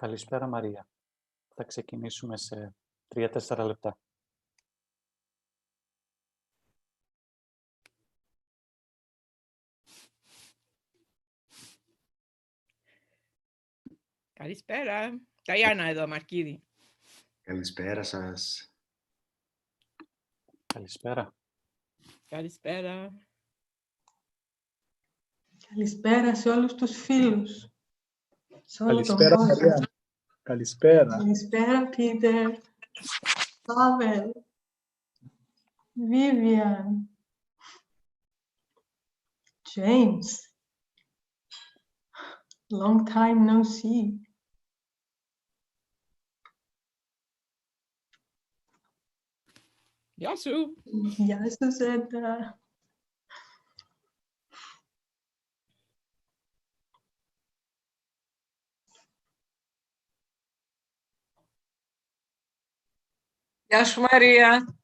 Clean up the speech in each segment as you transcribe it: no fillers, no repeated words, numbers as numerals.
Καλησπέρα Μαρία. Θα ξεκινήσουμε σε 3-4 λεπτά. Καλησπέρα. Ταϊάννα εδώ, Μαρκίδη. Καλησπέρα σας. Καλησπέρα. Καλησπέρα. Καλησπέρα σε όλους τους φίλους. Σε όλο τον Καλησπέρα, κόσμο. Μαρία. Καλησπέρα. Καλησπέρα, Πίτερ. Πάβελ. Βίβιαν. James. Long time no see. Γεια σου. Γεια σου, Ζέντα. Γεια σου, Μαρία.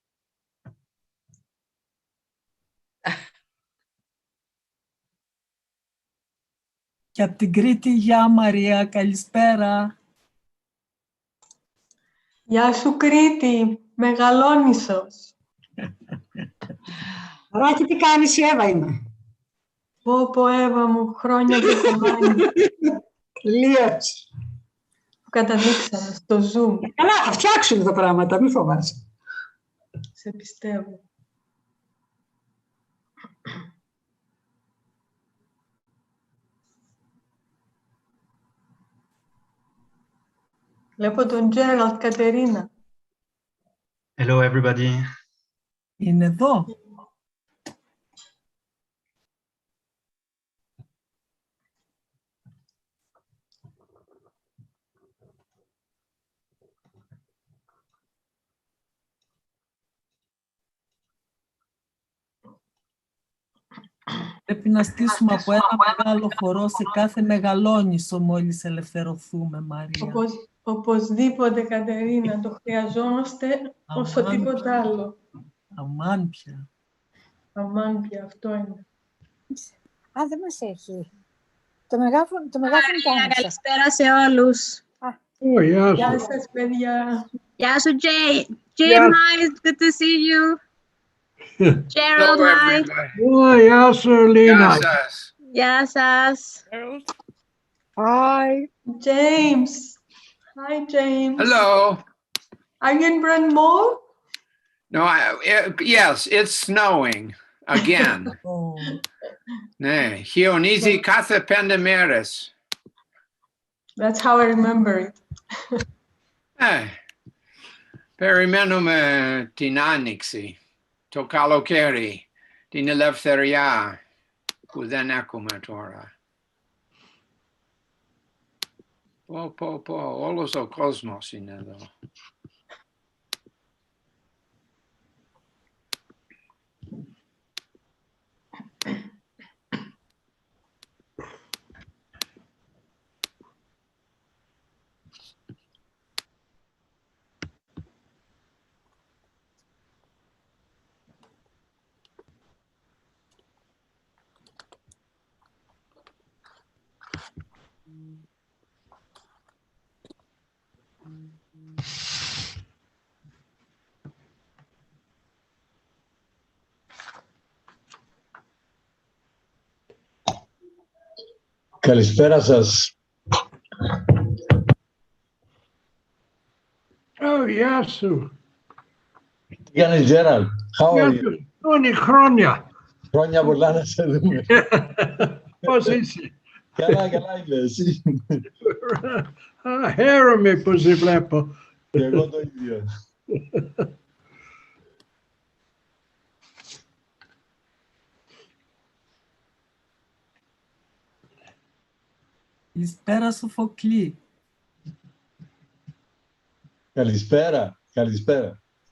Και από την Κρήτη, γεια Μαρία, καλησπέρα. Γεια σου, Κρήτη. Μεγαλόνισσος. Ράκη, τι κάνεις, η Εύα είμαι. Πω, Εύα μου, χρόνια το κομμάτι Τελείως. που καταδείξαμε στο Zoom. Καλά, θα φτιάξουν τα πράγματα, μη φοβάσαι. Σε πιστεύω. Βλέπω τον Gerald, Κατερίνα. Hello everybody. Είναι εδώ. Πρέπει να στήσουμε από ένα μεγάλο χορό σε κάθε μεγαλόνισσο μόλις ελευθερωθούμε, Μαρία. Οπωσδήποτε, Κατερίνα, το χρειαζόμαστε όσο τίποτα άλλο. Αμάν πια. Αμάν πια, αυτό είναι. Α, δεν μας έχει. Το μεγάφωνο το άνοιξα. Καλησπέρα σε όλους. Γεια σας, παιδιά. Γεια σου, Jay. Jim, hi, it's good to see you. Gerald, hi. Γεια σου, Λίνα. Γεια σας. Hi. James. Hi, James. Hello. Are you in Bryn Mawr? No, yes, it's snowing again. Ναι, χιονίζει κάθε 5 μέρες. That's how I remember it. Περιμένουμε την άνοιξη, το καλοκαίρι, την ελευθερία που δεν έχουμε τώρα. Όλος ο κόσμος είναι εδώ. Καλησπέρα σας. Γεια σου. Τι κάνεις, Τζέραλ? Χρόνια. Χρόνια πολλά να σε δούμε. Πώς είσαι? Καλά είμαι εσύ. Χαίρομαι που σε βλέπω. Και εγώ το ίδιο. Καλησπέρα, Σοφοκλή. Καλησπέρα.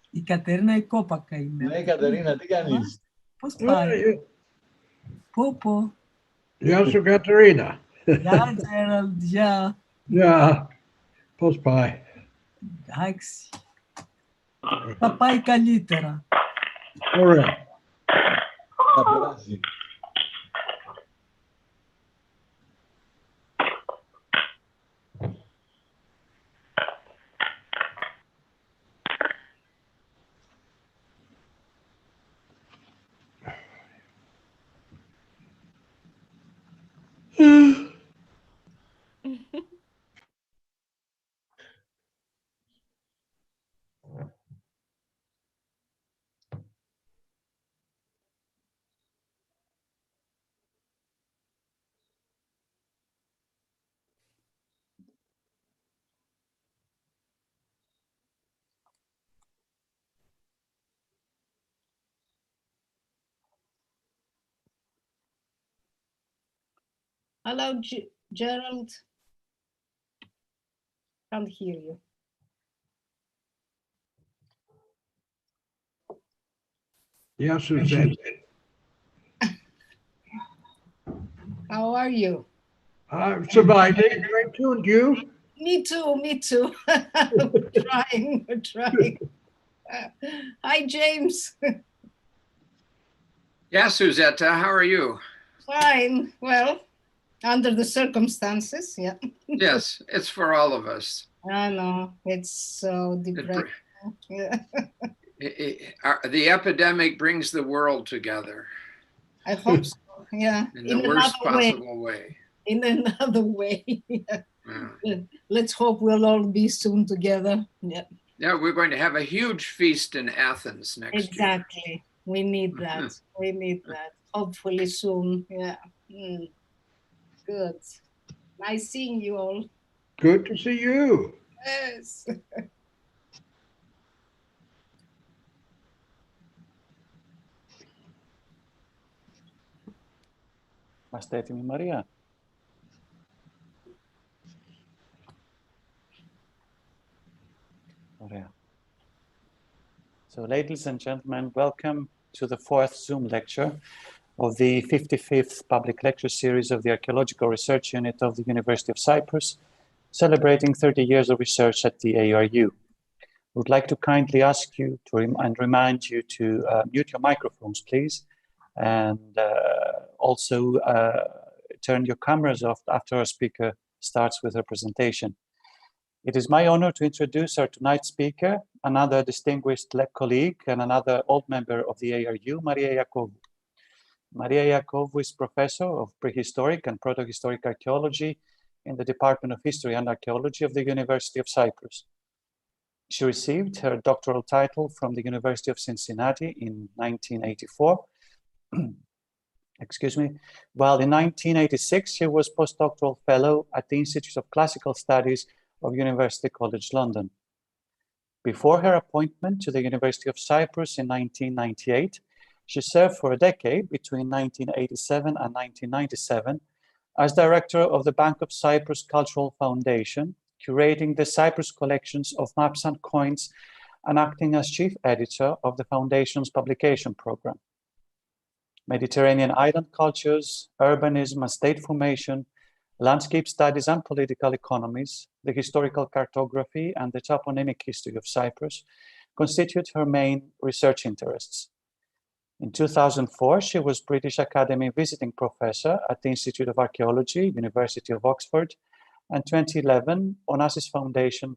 Η Κατερίνα η Κόπακα είμαι. Ναι, Κατερίνα, τι κάνεις? Πώς πάει? Πω. Γεια σου, Κατερίνα. Γεια, Τζέραλντ, γεια. Γεια. Πώς πάει? Εντάξει. Θα πάει καλύτερα. Ωραία. Θα περάσει. Hello, Gerald. Can't hear you. Yes, Suzette. How are you? I'm surviving. Thank you, and you? Me too, me too. We're trying. Hi, James. Yeah, Suzetta, how are you? Fine. Well, under the circumstances, yeah. Yes, it's for all of us. I know. It's so depressing. Yeah. The epidemic brings the world together. I hope so, yeah. In the worst possible way. In another way. Yeah. Yeah. Let's hope we'll all be soon together. Yeah. Yeah, we're going to have a huge feast in Athens next year. Exactly. We need that. We need that. Hopefully soon. Yeah. Good. Nice seeing you all. Good to see you. Yes. Είμαστε έτοιμοι, Μαρία? Ωραία. So, ladies and gentlemen, welcome to the 4th Zoom lecture of the 55th public lecture series of the Archaeological Research Unit of the University of Cyprus, celebrating 30 years of research at the ARU. I would like to kindly ask you to remind you to mute your microphones, please, and also turn your cameras off after our speaker starts with her presentation. It is my honor to introduce our tonight's speaker, another distinguished colleague and another old member of the ARU, Maria Iacovou. Maria Iacovou is professor of prehistoric and protohistoric archaeology in the Department of History and Archaeology of the University of Cyprus. She received her doctoral title from the University of Cincinnati in 1984. Excuse me. While in 1986, she was postdoctoral fellow at the Institute of Classical Studies of University College London. Before her appointment to the University of Cyprus in 1998, she served for a decade between 1987 and 1997 as director of the Bank of Cyprus Cultural Foundation, curating the Cyprus collections of maps and coins and acting as chief editor of the foundation's publication program. Mediterranean island cultures, urbanism and state formation, landscape studies and political economies, the historical cartography and the toponymic history of Cyprus constitute her main research interests. In 2004, she was British Academy visiting professor at the Institute of Archaeology, University of Oxford, and 2011, Onassis Foundation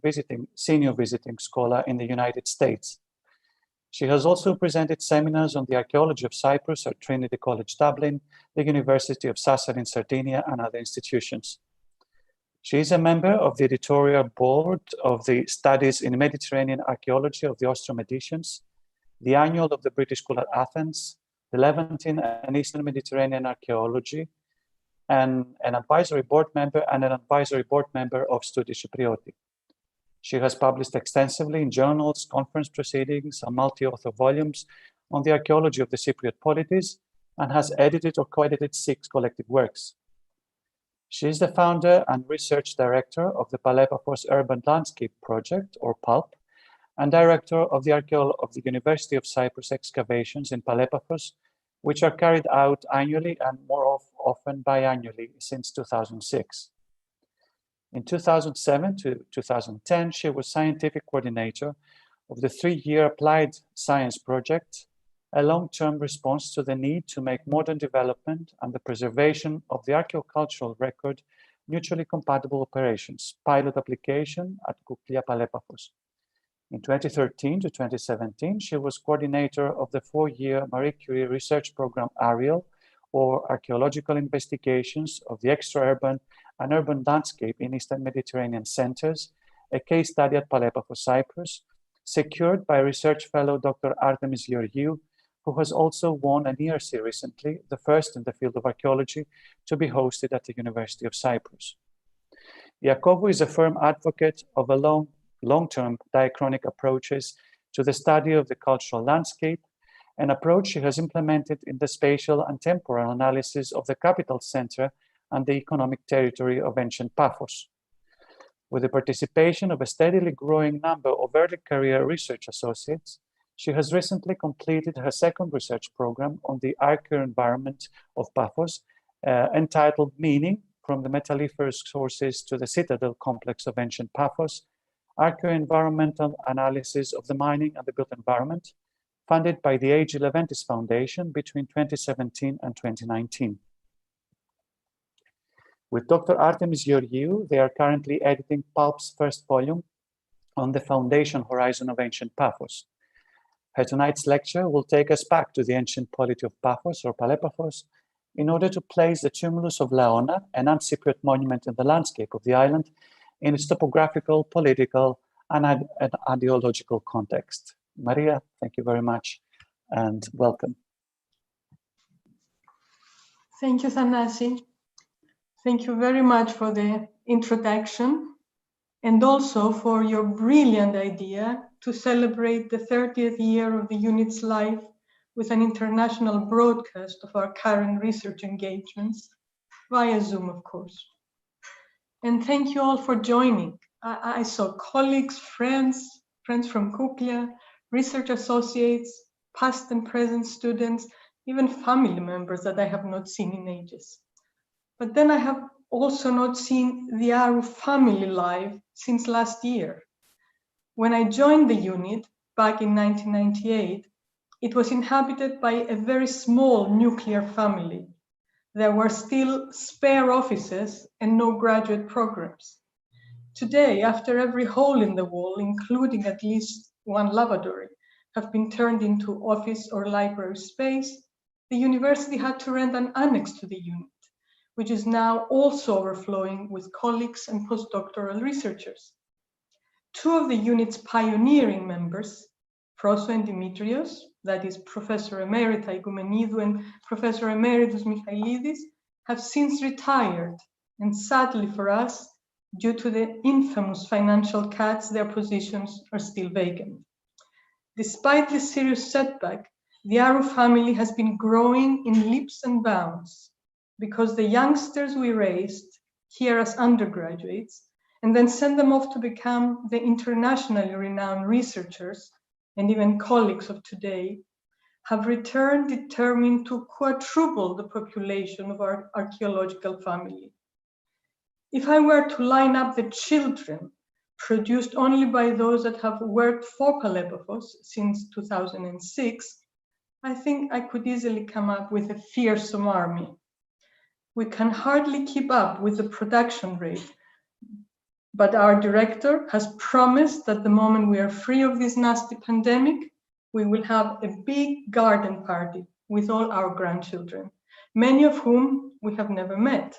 senior visiting scholar in the United States. She has also presented seminars on the archaeology of Cyprus at Trinity College Dublin, the University of Sassari in Sardinia, and other institutions. She is a member of the editorial board of the Studies in Mediterranean Archaeology of the Ostrom editions, the Annual of the British School at Athens, the Levantine and Eastern Mediterranean Archaeology, and an advisory board member of Studi Chyprioti. She has published extensively in journals, conference proceedings, and multi-author volumes on the archaeology of the Cypriot polities, and has edited or co-edited 6 collected works. She is the founder and research director of the Palepaphos Urban Landscape Project, or PULP, and director of the University of Cyprus excavations in Palepaphos, which are carried out annually and more often biannually since 2006. In 2007 to 2010, she was scientific coordinator of the 3-year Applied Science Project, a long-term response to the need to make modern development and the preservation of the archaeocultural record mutually compatible operations, pilot application at Kuklia Palepaphos. In 2013 to 2017, she was coordinator of the 4-year Marie Curie research program ARIEL, or Archaeological Investigations of the Extra-Urban and Urban Landscape in Eastern Mediterranean Centers, a case study at Palepaphos, Cyprus, secured by research fellow Dr. Artemis Georgiou, who has also won an ERC recently, the first in the field of archaeology to be hosted at the University of Cyprus. Iacovou is a firm advocate of a long-term diachronic approaches to the study of the cultural landscape, an approach she has implemented in the spatial and temporal analysis of the capital center and the economic territory of ancient Paphos. With the participation of a steadily growing number of early career research associates, she has recently completed her second research program on the archaeoenvironment of Paphos, entitled Meaning from the Metalliferous Sources to the Citadel Complex of Ancient Paphos, Archaeoenvironmental Analysis of the Mining and the Built Environment, funded by the A.G. Leventis Foundation between 2017 and 2019. With Dr. Artemis Georgiou, they are currently editing Pulp's first volume on the foundation horizon of ancient Paphos. Her tonight's lecture will take us back to the ancient polity of Paphos or Palepaphos in order to place the tumulus of Laona, an Cypriot monument in the landscape of the island, in its topographical, political, and ideological context. Maria, thank you very much and welcome. Thank you, Thanasi. Thank you very much for the introduction and also for your brilliant idea to celebrate the 30th year of the unit's life with an international broadcast of our current research engagements, via Zoom, of course. And thank you all for joining. I saw colleagues, friends from Kuklia, research associates, past and present students, even family members that I have not seen in ages. But then I have also not seen the Aru family live since last year. When I joined the unit back in 1998, it was inhabited by a very small nuclear family. There were still spare offices and no graduate programs. Today, after every hole in the wall, including at least one lavatory, have been turned into office or library space, the university had to rent an annex to the unit, which is now also overflowing with colleagues and postdoctoral researchers. Two of the unit's pioneering members, Prof and Dimitrios, that is Professor Emerita Igoumenidou and Professor Emeritus Michailidis, have since retired, and sadly for us, due to the infamous financial cuts, their positions are still vacant. Despite this serious setback, the Aru family has been growing in leaps and bounds because the youngsters we raised here as undergraduates and then sent them off to become the internationally renowned researchers and even colleagues of today have returned determined to quadruple the population of our archaeological family. If I were to line up the children produced only by those that have worked for Palepaphos since 2006, I think I could easily come up with a fearsome army. We can hardly keep up with the production rate, but our director has promised that the moment we are free of this nasty pandemic, we will have a big garden party with all our grandchildren, many of whom we have never met,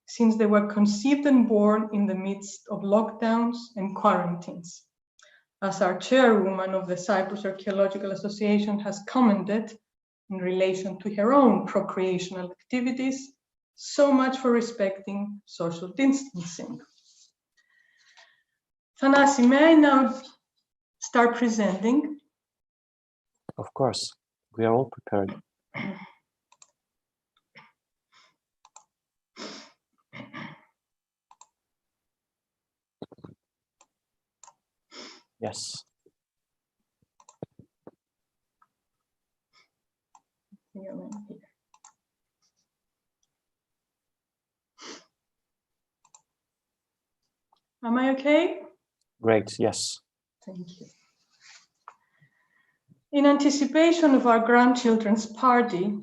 since they were conceived and born in the midst of lockdowns and quarantines. As our chairwoman of the Cyprus Archaeological Association has commented in relation to her own procreational activities, so much for respecting social distancing. Thanasi, may I now start presenting? Of course, we are all prepared. Yes. Am I okay? Great, yes. Thank you. In anticipation of our grandchildren's party,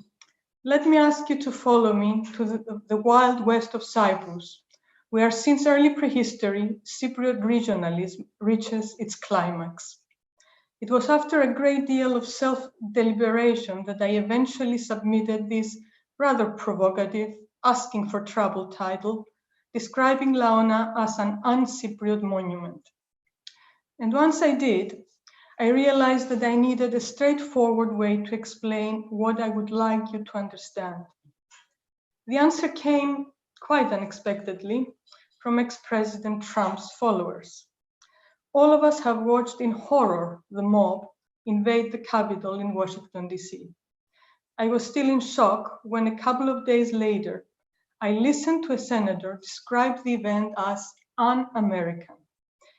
let me ask you to follow me to the wild west of Cyprus, where since early prehistory, Cypriot regionalism reaches its climax. It was after a great deal of self-deliberation that I eventually submitted this rather provocative, asking for trouble title, describing Laona as an un-Cypriot monument. And once I did, I realized that I needed a straightforward way to explain what I would like you to understand. The answer came quite unexpectedly from ex-President Trump's followers. All of us have watched in horror the mob invade the Capitol in Washington, D.C. I was still in shock when a couple of days later, I listened to a senator describe the event as un-American.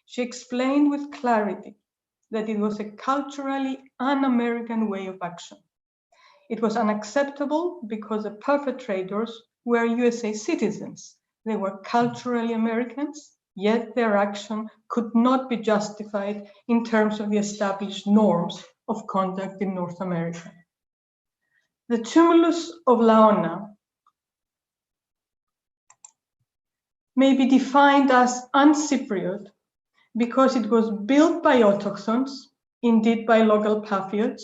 She explained with clarity that it was a culturally un-American way of action. It was unacceptable because the perpetrators were USA citizens. They were culturally Americans, yet their action could not be justified in terms of the established norms of conduct in North America. The tumulus of Laona may be defined as un-Cypriot because it was built by autochthons, indeed by local Papiots,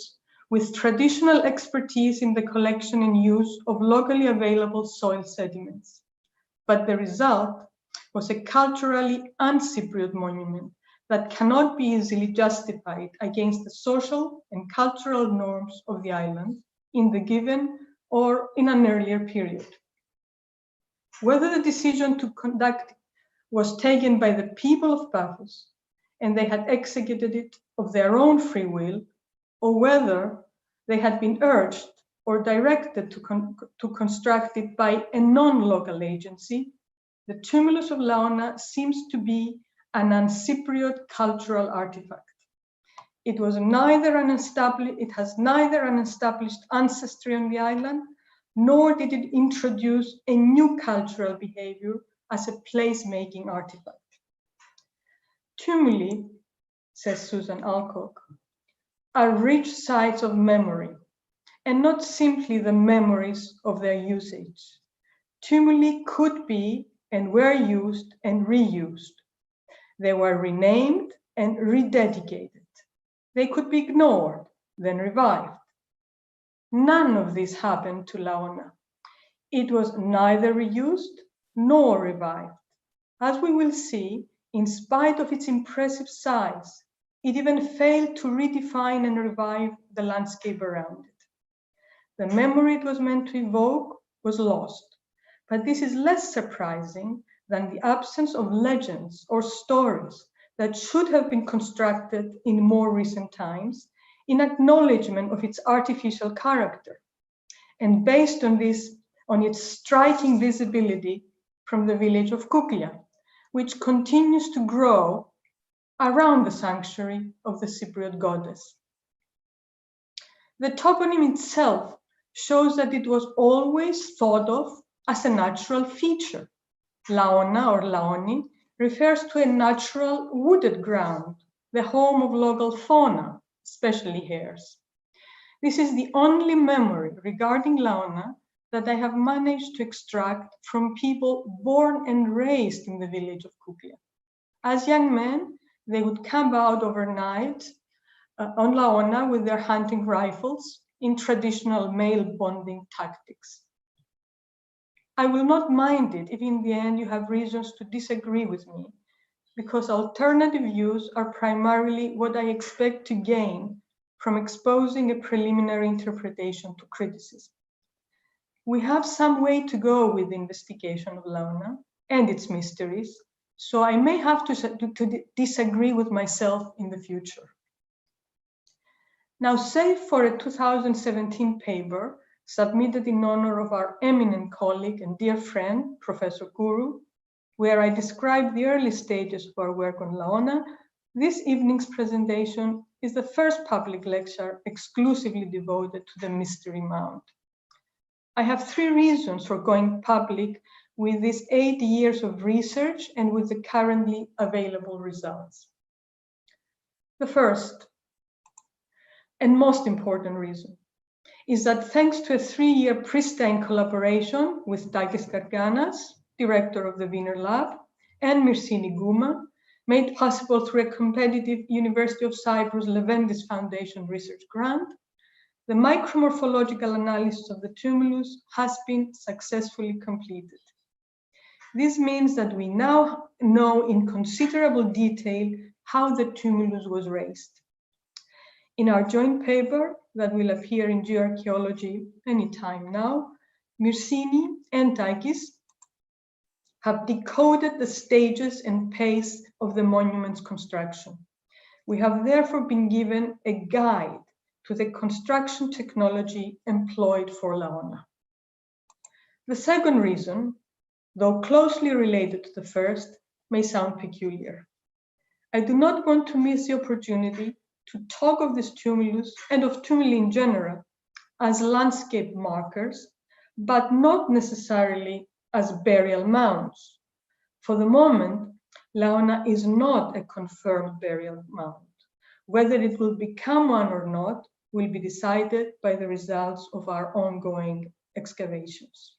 with traditional expertise in the collection and use of locally available soil sediments. But the result was a culturally un-Cypriot monument that cannot be easily justified against the social and cultural norms of the island in the given or in an earlier period. Whether the decision to conduct was taken by the people of Paphos and they had executed it of their own free will, or whether they had been urged or directed to construct it by a non-local agency, the tumulus of Laona seems to be an un-Cypriot cultural artifact. It has neither an established ancestry on the island, nor did it introduce a new cultural behavior as a place-making artifact. Tumuli, says Susan Alcock, are rich sites of memory, and not simply the memories of their usage. Tumuli could be and were used and reused. They were renamed and rededicated. They could be ignored, then revived. None of this happened to Laona. It was neither reused nor revived. As we will see, in spite of its impressive size, it even failed to redefine and revive the landscape around it. The memory it was meant to evoke was lost, but this is less surprising than the absence of legends or stories that should have been constructed in more recent times in acknowledgement of its artificial character, and based on this, on its striking visibility from the village of Kuklia, which continues to grow around the sanctuary of the Cypriot goddess. The toponym itself shows that it was always thought of as a natural feature. Laona or Laoni refers to a natural wooded ground, the home of local fauna, especially hares. This is the only memory regarding Laona that I have managed to extract from people born and raised in the village of Kuklia. As young men, they would camp out overnight on Laona with their hunting rifles in traditional male bonding tactics. I will not mind it if in the end you have reasons to disagree with me, because alternative views are primarily what I expect to gain from exposing a preliminary interpretation to criticism. We have some way to go with the investigation of Laona and its mysteries, so I may have to disagree with myself in the future. Now, save for a 2017 paper submitted in honor of our eminent colleague and dear friend, Professor Kourou, where I describe the early stages of our work on Laona, this evening's presentation is the first public lecture exclusively devoted to the Mystery Mound. I have three reasons for going public with these 8 years of research and with the currently available results. The first and most important reason is that thanks to a 3-year pristine collaboration with Takis Karganas, director of the Wiener Lab, and Myrsini Gouma, made possible through a competitive University of Cyprus Leventis Foundation research grant, the micromorphological analysis of the tumulus has been successfully completed. This means that we now know in considerable detail how the tumulus was raised. In our joint paper that will appear in Geoarchaeology anytime now, Myrsini and Takis have decoded the stages and pace of the monument's construction. We have therefore been given a guide to the construction technology employed for Laona. The second reason though closely related to the first, may sound peculiar. I do not want to miss the opportunity to talk of this tumulus and of tumuli in general as landscape markers, but not necessarily as burial mounds. For the moment, Laona is not a confirmed burial mound. Whether it will become one or not will be decided by the results of our ongoing excavations.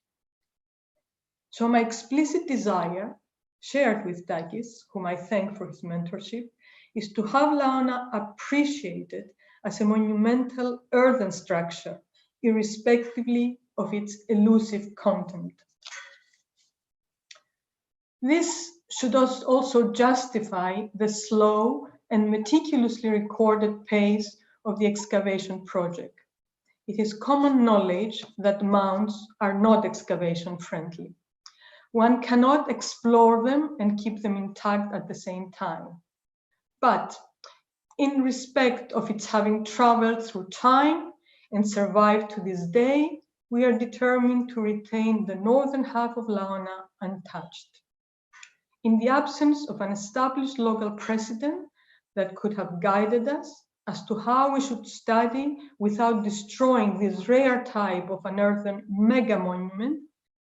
So my explicit desire, shared with Takis, whom I thank for his mentorship, is to have Laona appreciated as a monumental earthen structure, irrespectively of its elusive content. This should also justify the slow and meticulously recorded pace of the excavation project. It is common knowledge that mounds are not excavation friendly. One cannot explore them and keep them intact at the same time. But in respect of its having traveled through time and survived to this day, we are determined to retain the northern half of Laona untouched. In the absence of an established local precedent that could have guided us as to how we should study without destroying this rare type of an earthen mega monument,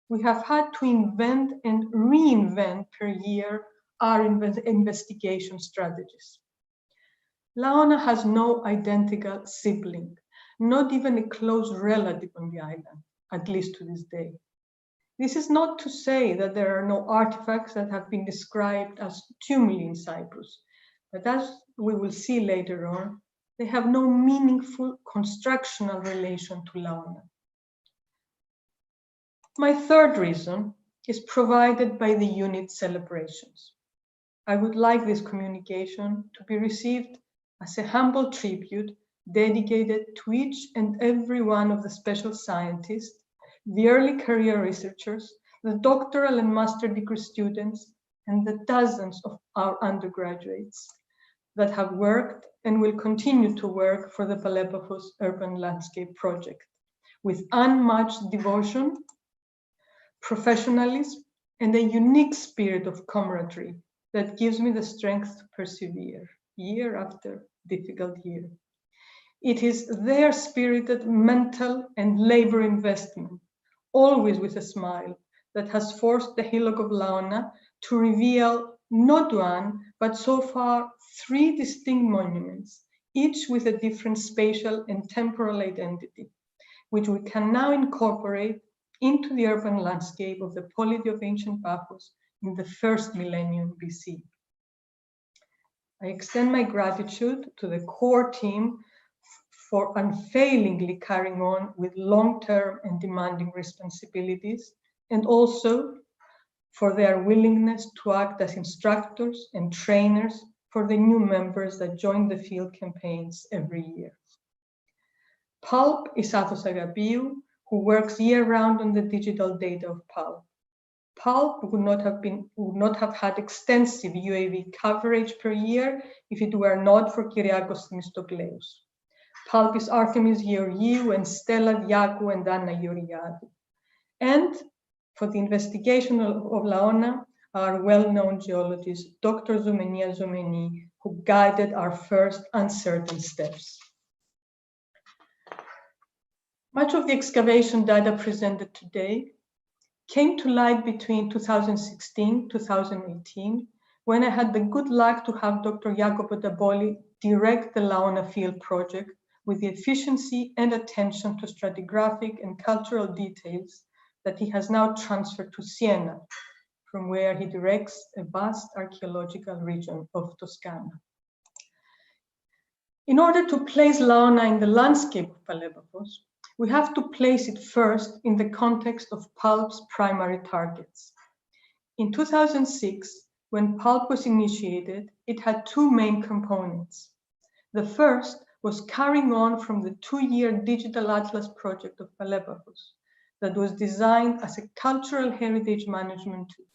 we have had to invent and reinvent per year our investigation strategies. Laona has no identical sibling, not even a close relative on the island, at least to this day. This is not to say that there are no artifacts that have been described as tumuli in Cyprus, but as we will see later on, they have no meaningful constructional relation to Laona. My third reason is provided by the unit celebrations. I would like this communication to be received as a humble tribute dedicated to each and every one of the special scientists, the early career researchers, the doctoral and master degree students, and the dozens of our undergraduates that have worked and will continue to work for the Palepafos Urban Landscape Project with unmatched devotion, professionalism, and a unique spirit of camaraderie that gives me the strength to persevere year after difficult year. It is their spirited mental and labor investment, always with a smile, that has forced the hillock of Laona to reveal not one, but so far 3 distinct monuments, each with a different spatial and temporal identity, which we can now incorporate into the urban landscape of the polity of ancient Paphos in the 1st millennium BC. I extend my gratitude to the core team for unfailingly carrying on with long-term and demanding responsibilities, and also for their willingness to act as instructors and trainers for the new members that join the field campaigns every year. Pulp is Athos Agapiou, who works year-round on the digital data of Pulp. Pulp would not have had extensive UAV coverage per year if it were not for Kyriakos Themistokleous. Pulp is Artemis Georgiou and Stella Diakou and Anna Georgiadou. And for the investigation of Laona, our well-known geologist, Dr. Zoumenia Zoumeni, who guided our first uncertain steps. Much of the excavation data presented today came to light between 2016-2018, when I had the good luck to have Dr. Iacovou Daboli direct the Laona field project with the efficiency and attention to stratigraphic and cultural details that he has now transferred to Siena, from where he directs a vast archaeological region of Toscana. In order to place Laona in the landscape of Palepafos, we have to place it first in the context of Pulp's primary targets. In 2006, when Pulp was initiated, it had 2 main components. The first was carrying on from the 2-year digital atlas project of Palepafos that was designed as a cultural heritage management tool.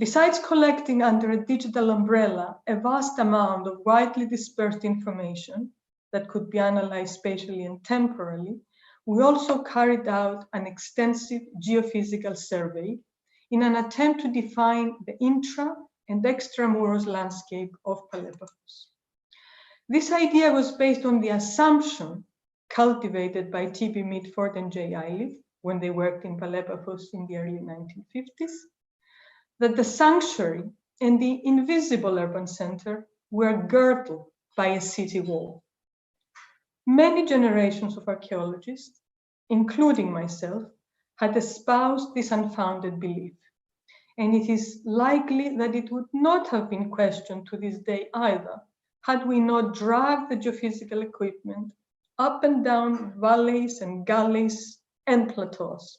Besides collecting under a digital umbrella a vast amount of widely dispersed information that could be analyzed spatially and temporally, we also carried out an extensive geophysical survey in an attempt to define the intra- and extramuros landscape of Palepaphos. This idea was based on the assumption cultivated by T.B. Mitford and J. Iliff when they worked in Palepaphos in the early 1950s, that the sanctuary and the invisible urban center were girdled by a city wall. Many generations of archaeologists, including myself, had espoused this unfounded belief, and it is likely that it would not have been questioned to this day either, had we not dragged the geophysical equipment up and down valleys and gullies and plateaus.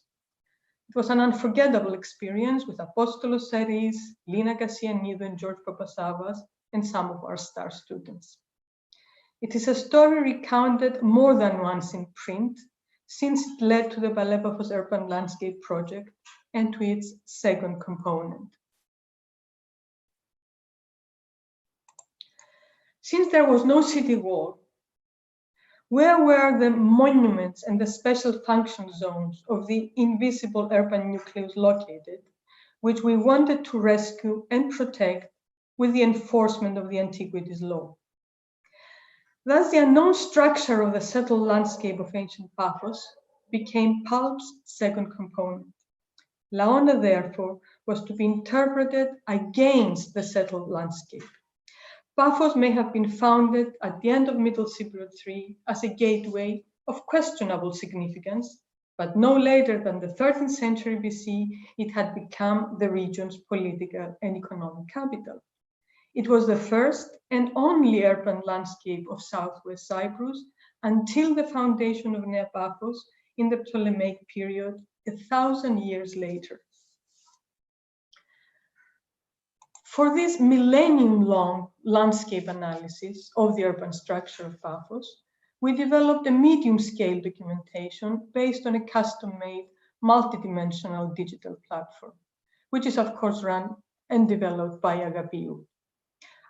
It was an unforgettable experience with Apostolos Saris, Lina Kassianidou, and George Papasavas, and some of our star students. It is a story recounted more than once in print, since it led to the Palepaphos Urban Landscape Project and to its second component. Since there was no city wall, where were the monuments and the special function zones of the invisible urban nucleus located, which we wanted to rescue and protect with the enforcement of the Antiquities Law? Thus, the unknown structure of the settled landscape of ancient Paphos became Pulp's second component. Laona, therefore, was to be interpreted against the settled landscape. Paphos may have been founded at the end of Middle Cypriot III as a gateway of questionable significance, but no later than the 13th century BC, it had become the region's political and economic capital. It was the first and only urban landscape of southwest Cyprus until the foundation of Nea Paphos in the Ptolemaic period 1,000 years later. For this millennium-long landscape analysis of the urban structure of Paphos, we developed a medium-scale documentation based on a custom-made multidimensional digital platform, which is of course run and developed by Agapiou.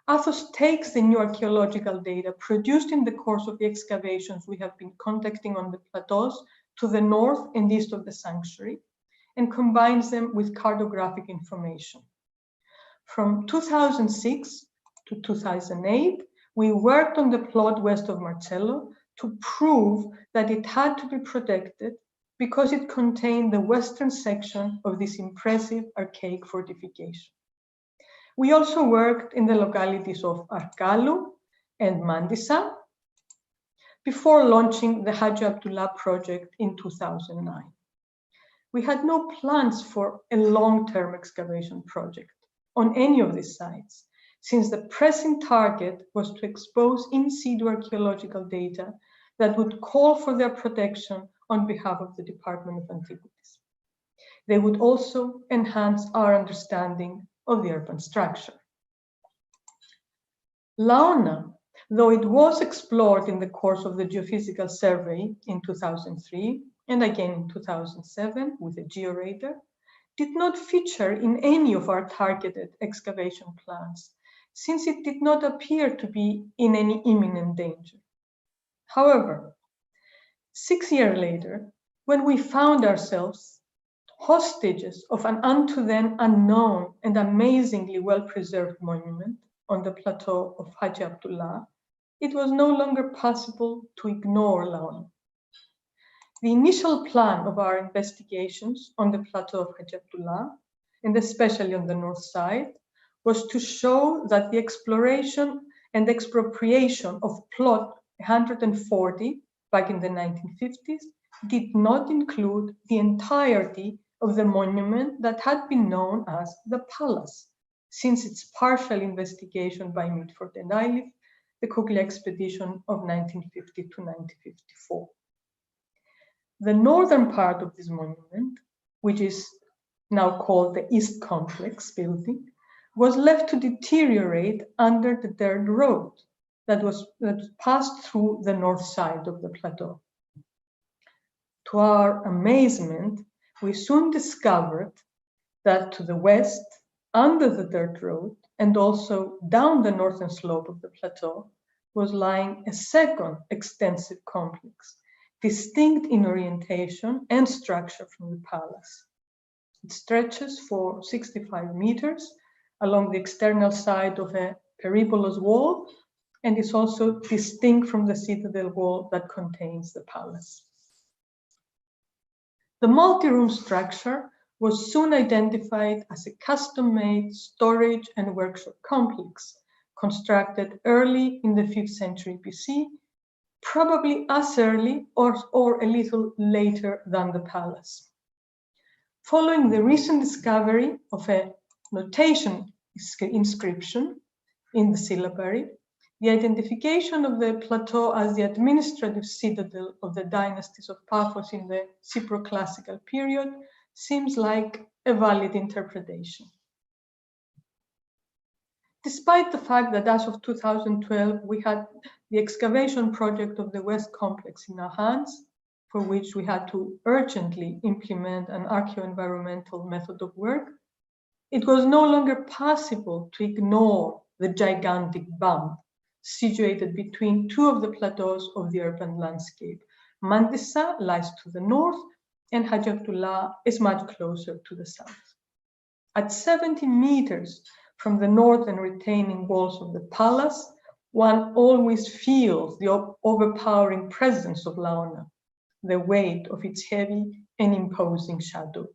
Athos takes the new archaeological data produced in the course of the excavations we have been conducting on the plateaus to the north and east of the sanctuary and combines them with cartographic information. From 2006 to 2008, we worked on the plot west of Marcello to prove that it had to be protected because it contained the western section of this impressive archaic fortification. We also worked in the localities of Arkalou and Mandisa before launching the Haji Abdullah project in 2009. We had no plans for a long-term excavation project on any of these sites, since the pressing target was to expose in situ archaeological data that would call for their protection on behalf of the Department of Antiquities. They would also enhance our understanding of the urban structure. Laona, though it was explored in the course of the geophysical survey in 2003 and again in 2007 with a georadar, did not feature in any of our targeted excavation plans, since it did not appear to be in any imminent danger. However, 6 years later, when we found ourselves hostages of an unto then unknown and amazingly well-preserved monument on the plateau of Haji Abdullah, it was no longer possible to ignore Laona. The initial plan of our investigations on the plateau of Haji Abdullah, and especially on the north side, was to show that the exploration and expropriation of plot 140 back in the 1950s did not include the entirety of the monument that had been known as the Palace, since its partial investigation by Mitford and Iliff, the Kuglia expedition of 1950 to 1954. The northern part of this monument, which is now called the East Complex building, was left to deteriorate under the dirt road that passed through the north side of the plateau. To our amazement, we soon discovered that to the west, under the dirt road, and also down the northern slope of the plateau, was lying a second extensive complex, distinct in orientation and structure from the palace. It stretches for 65 meters along the external side of a peribolous wall, and is also distinct from the citadel wall that contains the palace. The multi-room structure was soon identified as a custom-made storage and workshop complex constructed early in the 5th century BC, probably as early or a little later than the palace. Following the recent discovery of a notation inscription in the syllabary, the identification of the plateau as the administrative citadel of the dynasties of Paphos in the Cypro-classical period seems like a valid interpretation. Despite the fact that as of 2012, we had the excavation project of the West Complex in our hands, for which we had to urgently implement an archaeo-environmental method of work, it was no longer possible to ignore the gigantic bump situated between two of the plateaus of the urban landscape. Mandisa lies to the north, and Haji Abdullah is much closer to the south. At 70 meters from the northern retaining walls of the palace, one always feels the overpowering presence of Laona, the weight of its heavy and imposing shadow.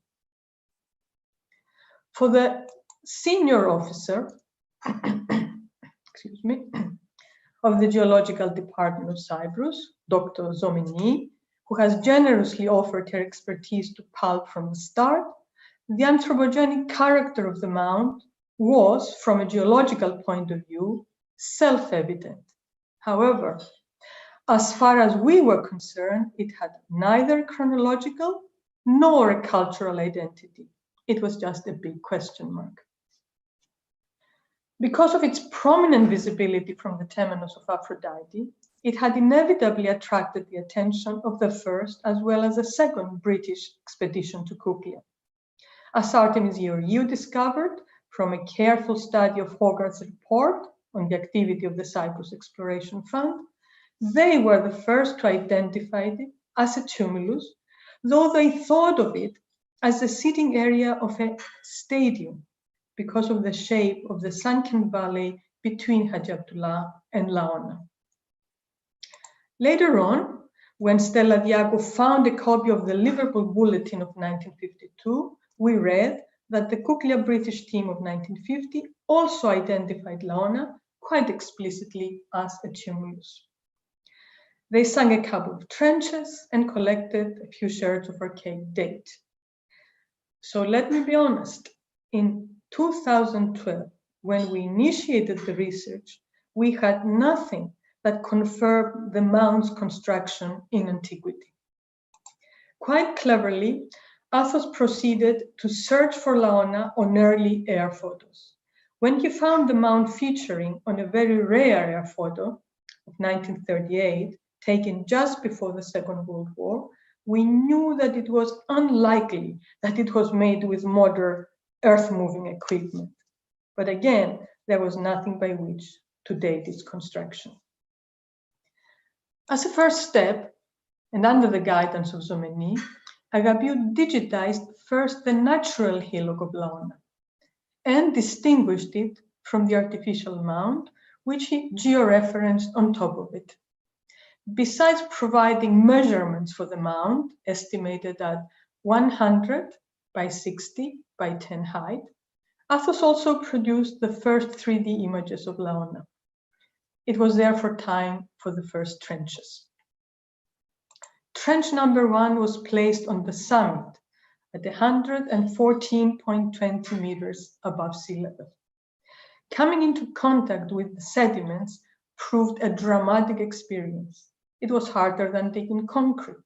For the senior officer, excuse me, of the Geological Department of Cyprus, Dr. Zomini, who has generously offered her expertise to pulp from the start, the anthropogenic character of the mound was, from a geological point of view, self-evident. However, as far as we were concerned, it had neither chronological nor a cultural identity. It was just a big question mark. Because of its prominent visibility from the temenos of Aphrodite, it had inevitably attracted the attention of the first as well as the second British expedition to Kuklia. As Artemis Georgiou discovered from a careful study of Hogarth's report on the activity of the Cyprus Exploration Fund, they were the first to identify it as a tumulus, though they thought of it as the sitting area of a stadium because of the shape of the sunken valley between Haji Abdullah and Laona. Later on, when Stella Diago found a copy of the Liverpool Bulletin of 1952, we read that the Kuklia British team of 1950 also identified Laona quite explicitly as a tumulus. They sang a couple of trenches and collected a few sherds of archaic date. So let me be honest, in 2012, when we initiated the research, we had nothing that confirmed the mound's construction in antiquity. Quite cleverly, Athos proceeded to search for Laona on early air photos. When he found the mound featuring on a very rare air photo of 1938, taken just before the Second World War, we knew that it was unlikely that it was made with modern earth-moving equipment. But again, there was nothing by which to date its construction. As a first step, and under the guidance of Zomeni, Agapiou digitized first the natural hillock of Laona and distinguished it from the artificial mound, which he georeferenced on top of it. Besides providing measurements for the mound, estimated at 100 by 60 by 10 height, Athos also produced the first 3D images of Laona. It was therefore time for the first trenches. Trench number 1 was placed on the summit at 114.20 meters above sea level. Coming into contact with the sediments proved a dramatic experience. It was harder than digging concrete,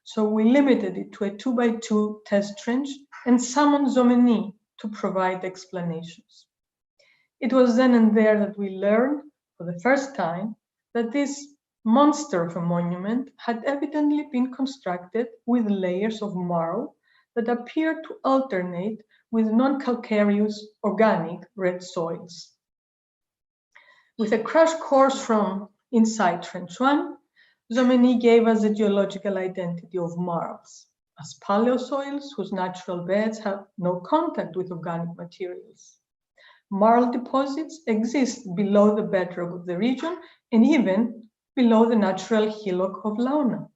so we limited it to a 2x2 test trench and summoned Zomeni to provide explanations. It was then and there that we learned for the first time that this monster of a monument had evidently been constructed with layers of marl that appeared to alternate with non-calcareous organic red soils. With a crash course from inside Trench 1, Zomeni gave us the geological identity of marls as paleosoils whose natural beds have no contact with organic materials. Marl deposits exist below the bedrock of the region and even below the natural hillock of Laona.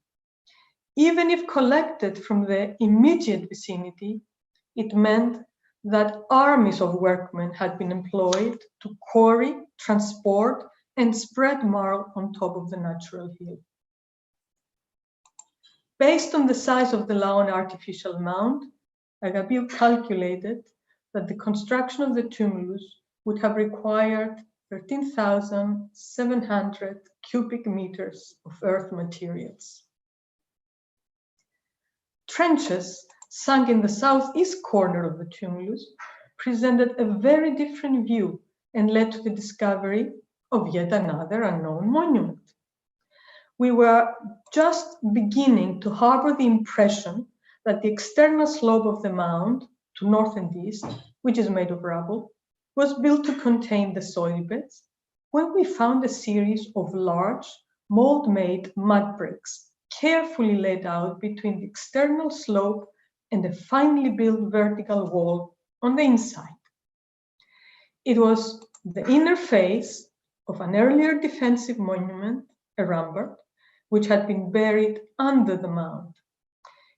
Even if collected from the immediate vicinity, it meant that armies of workmen had been employed to quarry, transport, and spread marl on top of the natural hill. Based on the size of the Laona artificial mound, Agapiou calculated that the construction of the tumulus would have required 13,700 cubic meters of earth materials. Trenches sunk in the southeast corner of the tumulus presented a very different view and led to the discovery of yet another unknown monument. We were just beginning to harbor the impression that the external slope of the mound to north and east, which is made of rubble, was built to contain the soil beds when we found a series of large mold-made mud bricks carefully laid out between the external slope and a finely built vertical wall on the inside. It was the inner face of an earlier defensive monument, a rampart, which had been buried under the mound.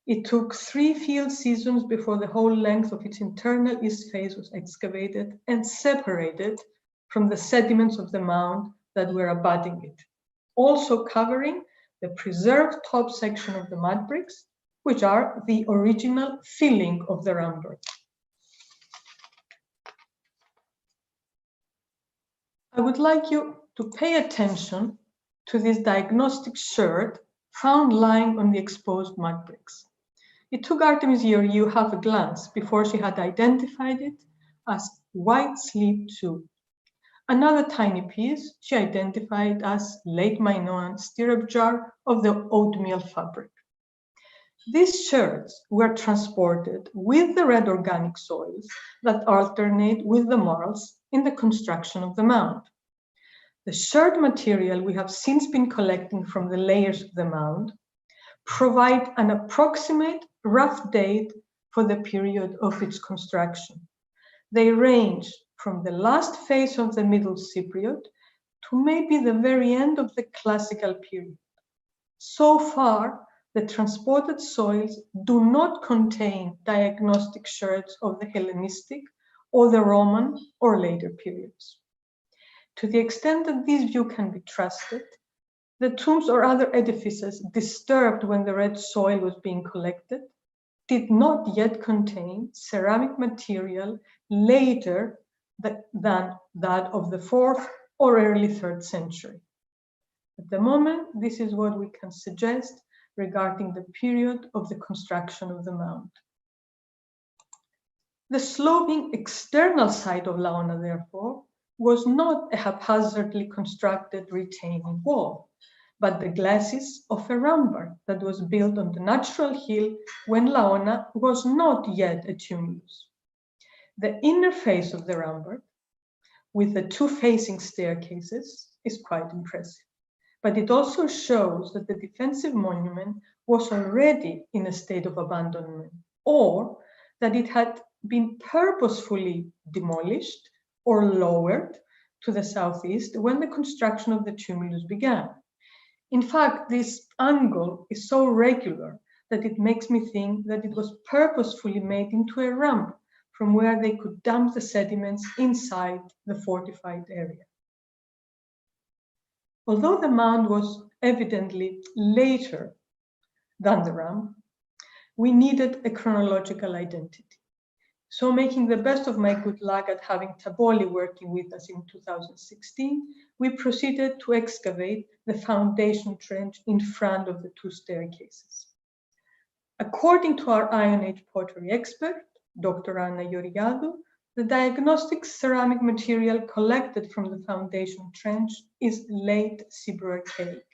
It took 3 field seasons before the whole length of its internal east face was excavated and separated from the sediments of the mound that were abutting it, also covering the preserved top section of the mud bricks, which are the original filling of the rampart. I would like you to pay attention to this diagnostic shirt found lying on the exposed mud bricks. It took Artemis Georgiou half a glance before she had identified it as white sleeve 2. Another tiny piece she identified as late Minoan stirrup jar of the oatmeal fabric. These shirts were transported with the red organic soils that alternate with the marls in the construction of the mound. The shirt material we have since been collecting from the layers of the mound provide an approximate rough date for the period of its construction. They range from the last phase of the Middle Cypriot to maybe the very end of the Classical period. So far, the transported soils do not contain diagnostic sherds of the Hellenistic or the Roman or later periods. To the extent that this view can be trusted, the tombs or other edifices disturbed when the red soil was being collected did not yet contain ceramic material later than that of the 4th or early 3rd century. At the moment, this is what we can suggest regarding the period of the construction of the mound. The sloping external side of Laona, therefore, was not a haphazardly constructed retaining wall, but the glacis of a rampart that was built on the natural hill when Laona was not yet a tumulus. The inner face of the rampart, with the 2 facing staircases, is quite impressive, but it also shows that the defensive monument was already in a state of abandonment, or that it had been purposefully demolished or lowered to the southeast when the construction of the tumulus began. In fact, this angle is so regular that it makes me think that it was purposefully made into a ramp from where they could dump the sediments inside the fortified area. Although the mound was evidently later than the ramp, we needed a chronological identity. So, making the best of my good luck at having Taboli working with us in 2016, we proceeded to excavate the foundation trench in front of the 2 staircases. According to our Iron Age pottery expert, Dr. Anna Georgiadou, the diagnostic ceramic material collected from the foundation trench is late Cyberarchaic.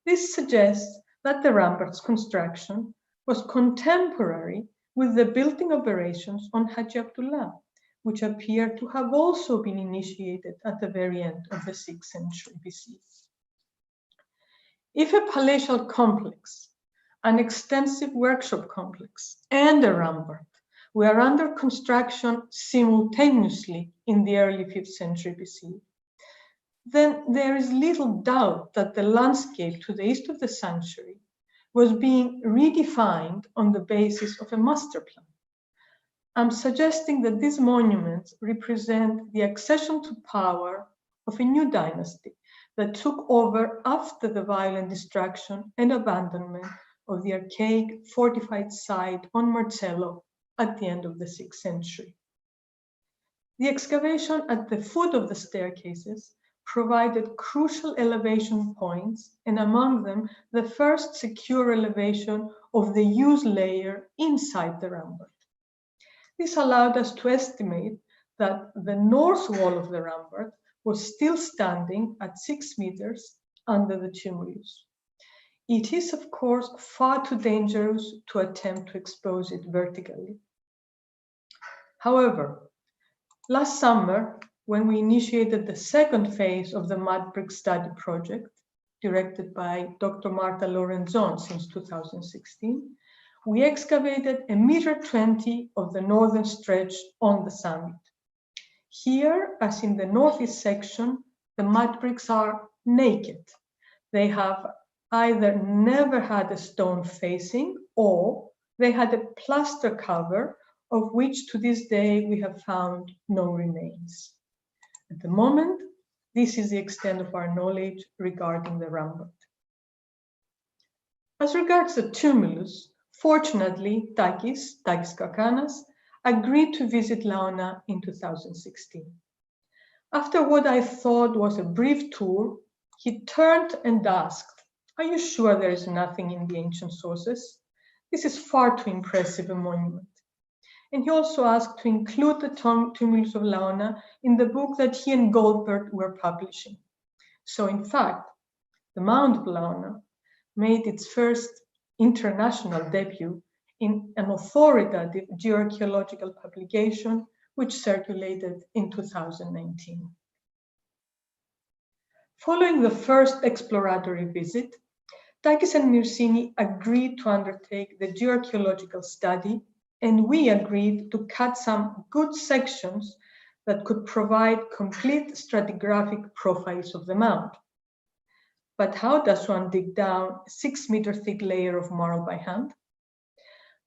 This suggests that the rampart's construction was contemporary with the building operations on Haji Abdullah, which appear to have also been initiated at the very end of the 6th century BC. If a palatial complex, an extensive workshop complex, and a rampart were under construction simultaneously in the early 5th century BC, then there is little doubt that the landscape to the east of the sanctuary was being redefined on the basis of a master plan. I'm suggesting that these monuments represent the accession to power of a new dynasty that took over after the violent destruction and abandonment of the archaic fortified site on Marcello at the end of the 6th century. The excavation at the foot of the staircases provided crucial elevation points, and among them, the first secure elevation of the use layer inside the rampart. This allowed us to estimate that the north wall of the rampart was still standing at 6 meters under the tumulus. It is, of course, far too dangerous to attempt to expose it vertically. However, last summer, when we initiated the second phase of the mud brick study project, directed by Dr. Marta Lorenzon since 2016, we excavated 1.20 meters of the northern stretch on the summit. Here, as in the northeast section, the mud bricks are naked. They have either never had a stone facing, or they had a plaster cover, of which to this day we have found no remains. At the moment, this is the extent of our knowledge regarding the rampart. As regards the tumulus, fortunately, Takis Karkanas, agreed to visit Laona in 2016. After what I thought was a brief tour, he turned and asked, "Are you sure there is nothing in the ancient sources? This is far too impressive a monument." And he also asked to include the tumulus of Laona in the book that he and Goldberg were publishing. So in fact, the Mound of Laona made its first international debut in an authoritative geoarchaeological publication, which circulated in 2019. Following the first exploratory visit, Takis and Myrsini agreed to undertake the geoarchaeological study, and we agreed to cut some good sections that could provide complete stratigraphic profiles of the mound. But how does one dig down a 6-meter thick layer of marl by hand?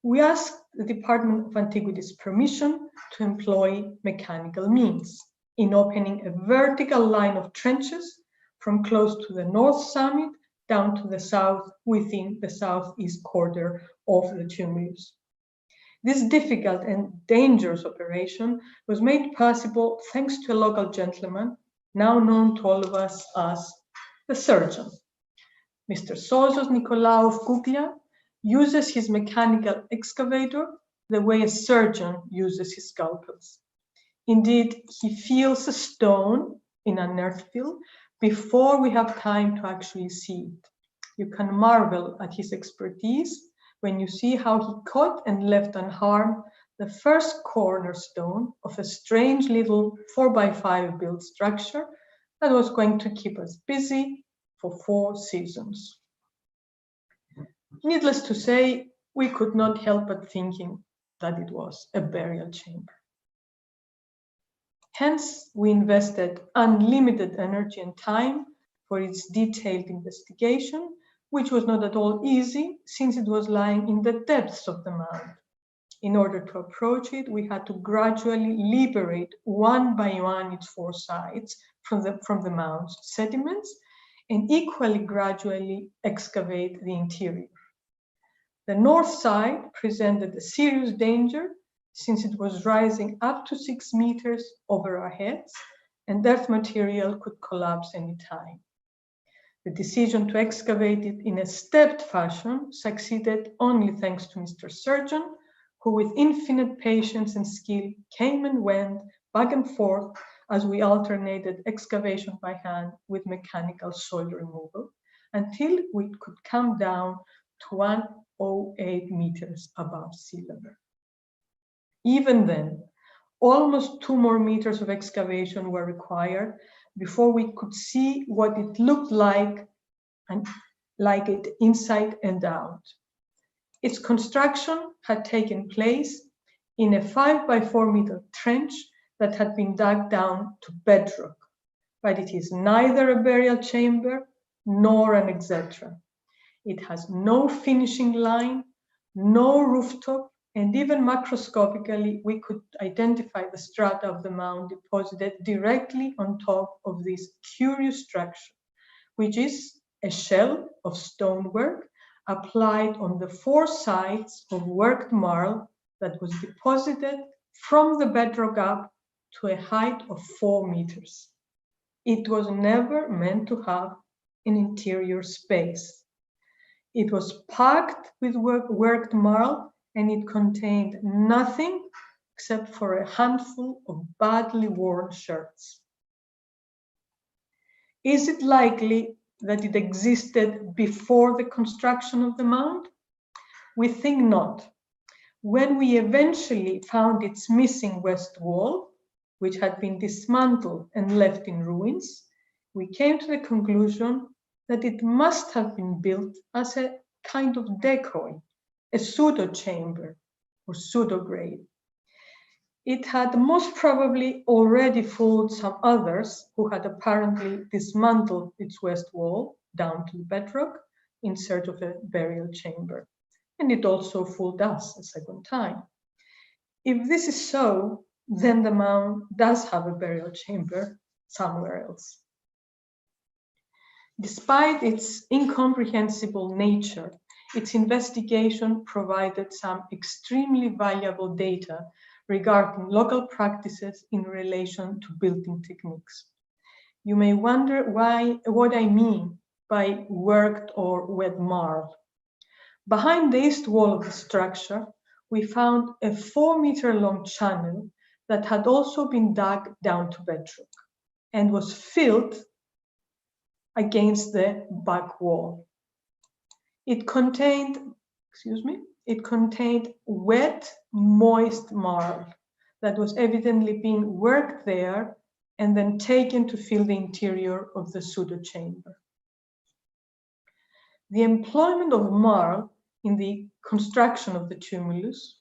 We asked the Department of Antiquities permission to employ mechanical means in opening a vertical line of trenches from close to the north summit down to the south within the southeast quarter of the tumulus. This difficult and dangerous operation was made possible thanks to a local gentleman, now known to all of us as the surgeon. Mr. Sozos Nicolaou of Kuklia uses his mechanical excavator the way a surgeon uses his scalpels. Indeed, he feels a stone in an earth fill before we have time to actually see it. You can marvel at his expertise when you see how he caught and left unharmed the first cornerstone of a strange little 4x5 built structure that was going to keep us busy for 4 seasons. Needless to say, we could not help but thinking that it was a burial chamber. Hence, we invested unlimited energy and time for its detailed investigation, which was not at all easy since it was lying in the depths of the mound. In order to approach it, we had to gradually liberate one by one its 4 sides from the mound's sediments and equally gradually excavate the interior. The north side presented a serious danger since it was rising up to 6 meters over our heads and earth material could collapse any time. The decision to excavate it in a stepped fashion succeeded only thanks to Mr. Surgeon, who with infinite patience and skill came and went back and forth as we alternated excavation by hand with mechanical soil removal until we could come down to 108 meters above sea level. Even then, almost 2 more meters of excavation were required before we could see what it looked like like it inside and out. Its construction had taken place in a 5 by 4 meter trench that had been dug down to bedrock, but it is neither a burial chamber nor an etc. It has no finishing line, no rooftop, and even macroscopically, we could identify the strata of the mound deposited directly on top of this curious structure, which is a shell of stonework applied on the 4 sides of worked marl that was deposited from the bedrock up to a height of 4 meters. It was never meant to have an interior space. It was packed with worked marl, and it contained nothing except for a handful of badly worn shirts. Is it likely that it existed before the construction of the mound? We think not. When we eventually found its missing west wall, which had been dismantled and left in ruins, we came to the conclusion that it must have been built as a kind of decoy, a pseudo-chamber or pseudo-grave. It had most probably already fooled some others who had apparently dismantled its west wall down to the bedrock in search of a burial chamber. And it also fooled us a second time. If this is so, then the mound does have a burial chamber somewhere else. Despite its incomprehensible nature, its investigation provided some extremely valuable data regarding local practices in relation to building techniques. You may wonder what I mean by worked or wet marl. Behind the east wall of the structure, we found a 4 meter long channel that had also been dug down to bedrock and was filled against the back wall. It contained wet, moist marl that was evidently being worked there and then taken to fill the interior of the pseudo-chamber. The employment of marl in the construction of the tumulus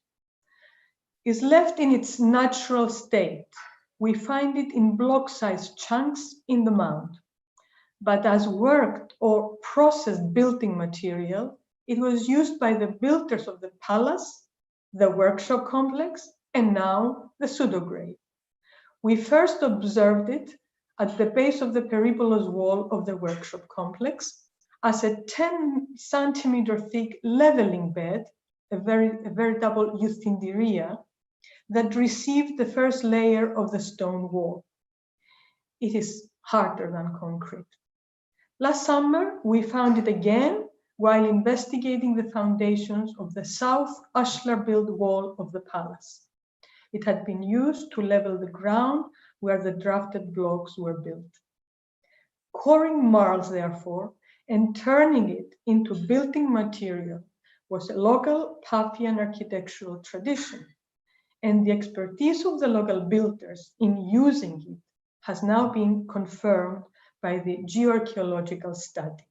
is left in its natural state. We find it in block-sized chunks in the mound. But as worked or processed building material, it was used by the builders of the palace, the workshop complex, and now the pseudo-grave. We first observed it at the base of the peribolous wall of the workshop complex as a 10 centimeter thick leveling bed, a veritable euthinderia, that received the first layer of the stone wall. It is harder than concrete. Last summer, we found it again while investigating the foundations of the south ashlar-built wall of the palace. It had been used to level the ground where the drafted blocks were built. Coring marls, therefore, and turning it into building material was a local Paphian architectural tradition, and the expertise of the local builders in using it has now been confirmed by the geoarchaeological study.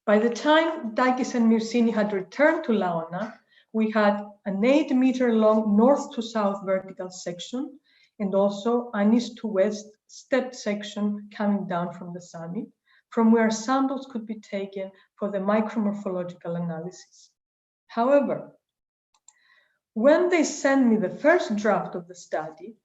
By the time Dakis and Myrsini had returned to Laona, we had an 8 meter long north to south vertical section and also an east to west stepped section coming down from the summit, from where samples could be taken for the micromorphological analysis. However, when they sent me the first draft of the study,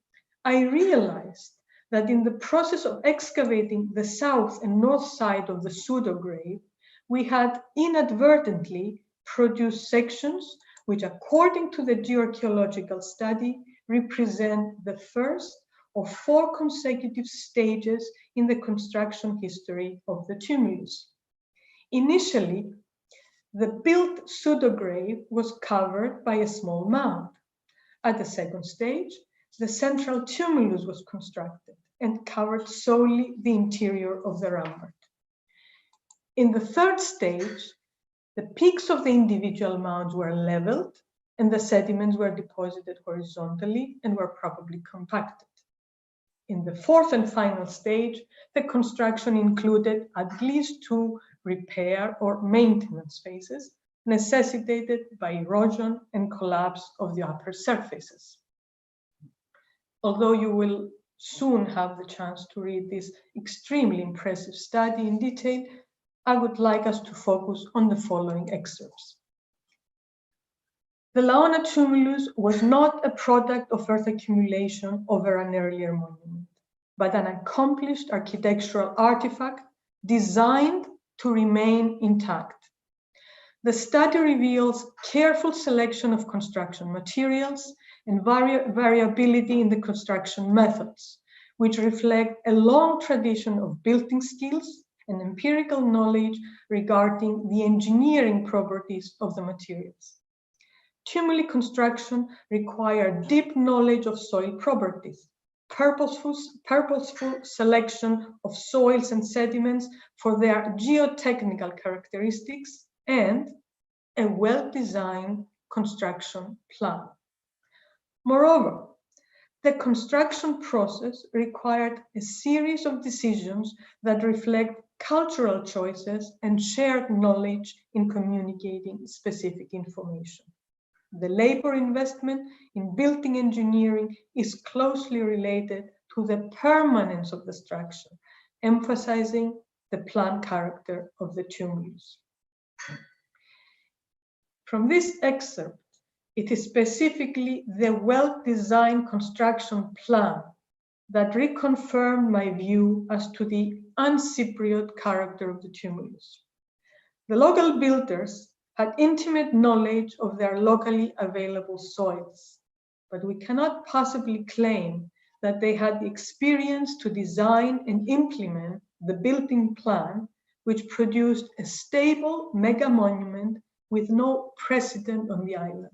I realized that in the process of excavating the south and north side of the pseudo-grave, we had inadvertently produced sections which, according to the geoarchaeological study, represent the first of 4 consecutive stages in the construction history of the tumulus. Initially, the built pseudo-grave was covered by a small mound. At the second stage, the central tumulus was constructed and covered solely the interior of the rampart. In the third stage, the peaks of the individual mounds were leveled and the sediments were deposited horizontally and were probably compacted. In the fourth and final stage, the construction included at least 2 repair, or maintenance phases necessitated by erosion and collapse of the upper surfaces. Although you will soon have the chance to read this extremely impressive study in detail, I would like us to focus on the following excerpts. The Lawn of Tumulus was not a product of earth accumulation over an earlier monument, but an accomplished architectural artifact designed to remain intact. The study reveals careful selection of construction materials and variability in the construction methods, which reflect a long tradition of building skills and empirical knowledge regarding the engineering properties of the materials. Tumuli construction required deep knowledge of soil properties, purposeful selection of soils and sediments for their geotechnical characteristics, and a well-designed construction plan. Moreover, the construction process required a series of decisions that reflect cultural choices and shared knowledge in communicating specific information. The labor investment in building engineering is closely related to the permanence of the structure, emphasizing the planned character of the tumulus. From this excerpt, it is specifically the well-designed construction plan that reconfirmed my view as to the un-Cypriot character of the tumulus. The local builders had intimate knowledge of their locally available soils, but we cannot possibly claim that they had the experience to design and implement the building plan which produced a stable mega monument with no precedent on the island.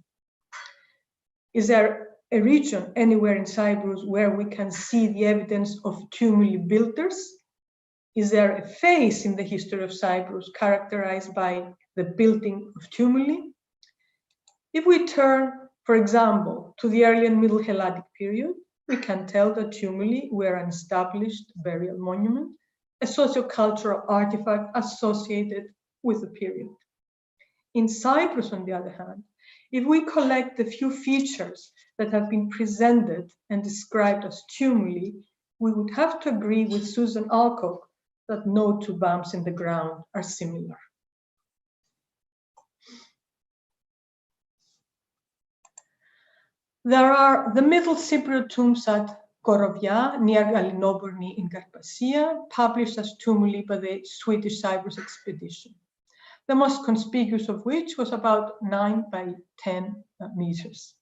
Is there a region anywhere in Cyprus where we can see the evidence of tumuli builders? Is there a phase in the history of Cyprus characterized by the building of tumuli? If we turn, for example, to the early and middle Helladic period, we can tell that tumuli were an established burial monument, a sociocultural artifact associated with the period. In Cyprus, on the other hand, if we collect the few features that have been presented and described as tumuli, we would have to agree with Susan Alcock that no two bumps in the ground are similar. There are the Middle Cypriot tombs at Korovia, near Galinoborni in Carpathia, published as tumuli by the Swedish Cyprus expedition, the most conspicuous of which was about 9 by 10 meters.